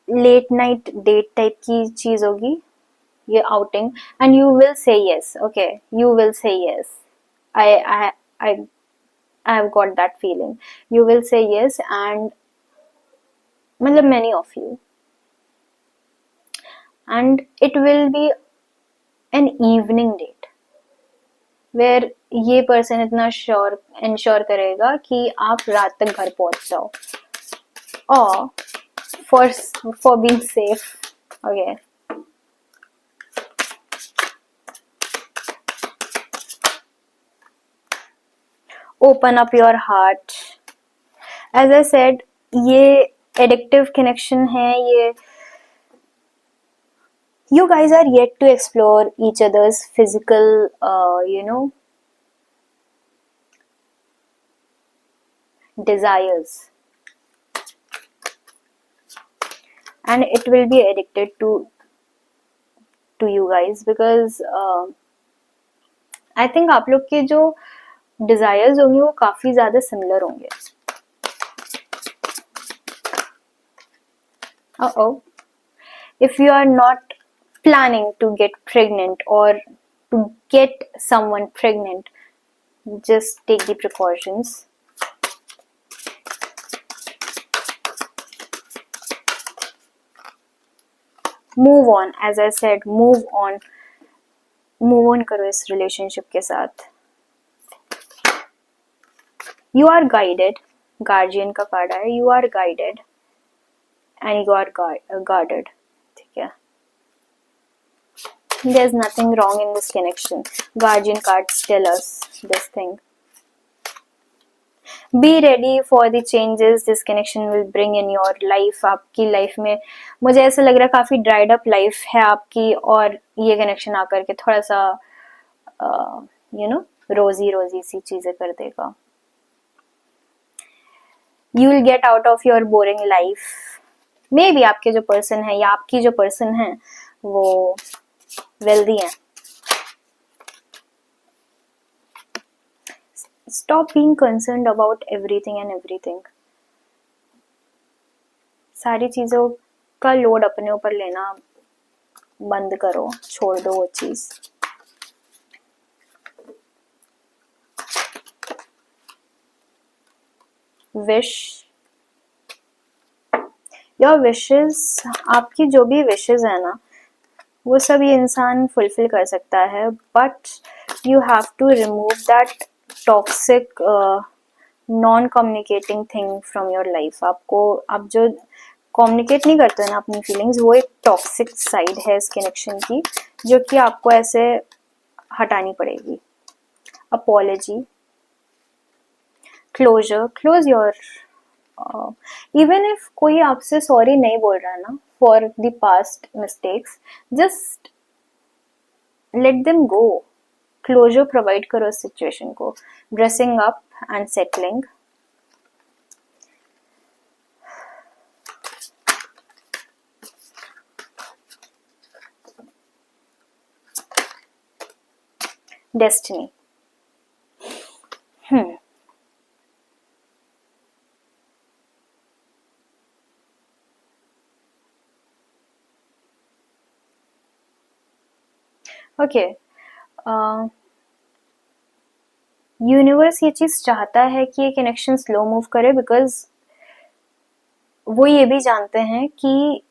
लेट नाइट डेट टाइप की चीज होगी ये आउटिंग. एंड यू विल से yes. Okay, you will से yes. I have got that feeling. You will say yes, and मतलब many of you, and it will be an evening date where ये person इतना ensure करेगा कि आप रात तक घर पहुंच जाओ. Or for being safe. Okay. Open up your heart. As I said, ये addictive connection है. ये you guys are yet to explore each other's physical, desires. And it will be addicted to you guys because I think आप लोग के जो desires होंगे वो काफी ज्यादा similar होंगे. If you are not planning to get pregnant or to get someone pregnant, just take the precautions. Move on. As I said, move on करो इस रिलेशनशिप के साथ. You are guided. गार्जियन का कार्ड है. You are guided and you are guarded. ठीक है. There's nothing wrong in this connection. Guardian cards tell us this thing. Be ready for the changes this connection will bring in your life. आपकी life में मुझे ऐसा लग रहा है काफी ड्राइड अप लाइफ है आपकी, और ये कनेक्शन आकर के थोड़ा सा रोजी सी चीजें कर देगा. You will get out of your boring life. May be आपके जो पर्सन है या आपकी जो पर्सन है वो वेल्दी है. Stop being concerned about everything and everything. सारी चीज़ों का लोड अपने ऊपर लेना बंद करो, छोड़ दो वो चीज़. विश योर विशेस, आपकी जो भी विशेस है ना, वो सब ये इंसान फुलफिल कर सकता है, but you have to remove that toxic non communicating thing from your life. आपको, आप जो कम्युनिकेट नहीं करते ना अपनी फीलिंग्स, वो एक टॉक्सिक साइड है इस कनेक्शन की, जो कि आपको ऐसे हटानी पड़ेगी. Apology, closure, close your, even if कोई आपसे सॉरी नहीं बोल रहा है ना for the past mistakes, just let them go. Closure provide करो इस सिचुएशन को. Dressing up and settling. Destiny. Okay, universe ये चीज चाहता है कि ये कनेक्शन स्लो मूव करे, बिकॉज वो ये भी जानते हैं कि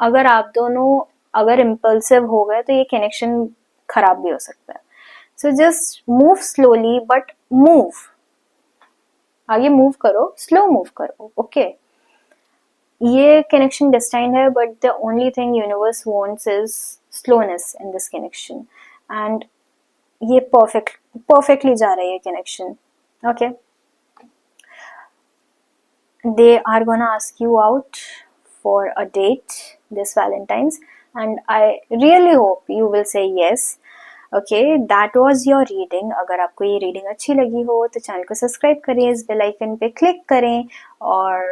अगर आप दोनों अगर इम्पल्सिव हो गए तो ये कनेक्शन खराब भी हो सकता है. So just move slowly, but move, आगे मूव करो, स्लो मूव करो. ओके, ये कनेक्शन डिस्टाइंड है, but the only thing universe wants is slowness in this connection. And ये परफेक्टली जा रही है connection. Okay, they are gonna ask you out for a date this Valentine's, and I really hope you will say yes. Okay, that was your reading. अगर आपको ये reading अच्छी लगी हो तो चैनल को सब्सक्राइब करें, इस बेल आइकन पे क्लिक करें और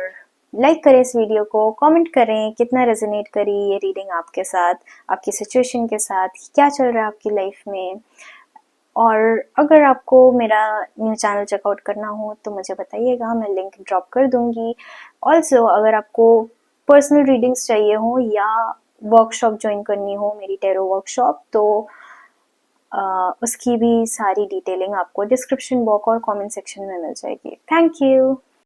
लाइक करें इस वीडियो को. कमेंट करें कितना रेजोनेट करी ये रीडिंग आपके साथ, आपकी सिचुएशन के साथ, क्या चल रहा है आपकी लाइफ में. और अगर आपको मेरा न्यू चैनल चेकआउट करना हो तो मुझे बताइएगा, मैं लिंक ड्रॉप कर दूंगी. ऑल्सो अगर आपको पर्सनल रीडिंग्स चाहिए हो या वर्कशॉप ज्वाइन करनी हो, मेरी टैरो वर्कशॉप, तो उसकी भी सारी डिटेलिंग आपको डिस्क्रिप्शन बॉक्स और कमेंट सेक्शन में मिल जाएगी. Thank you.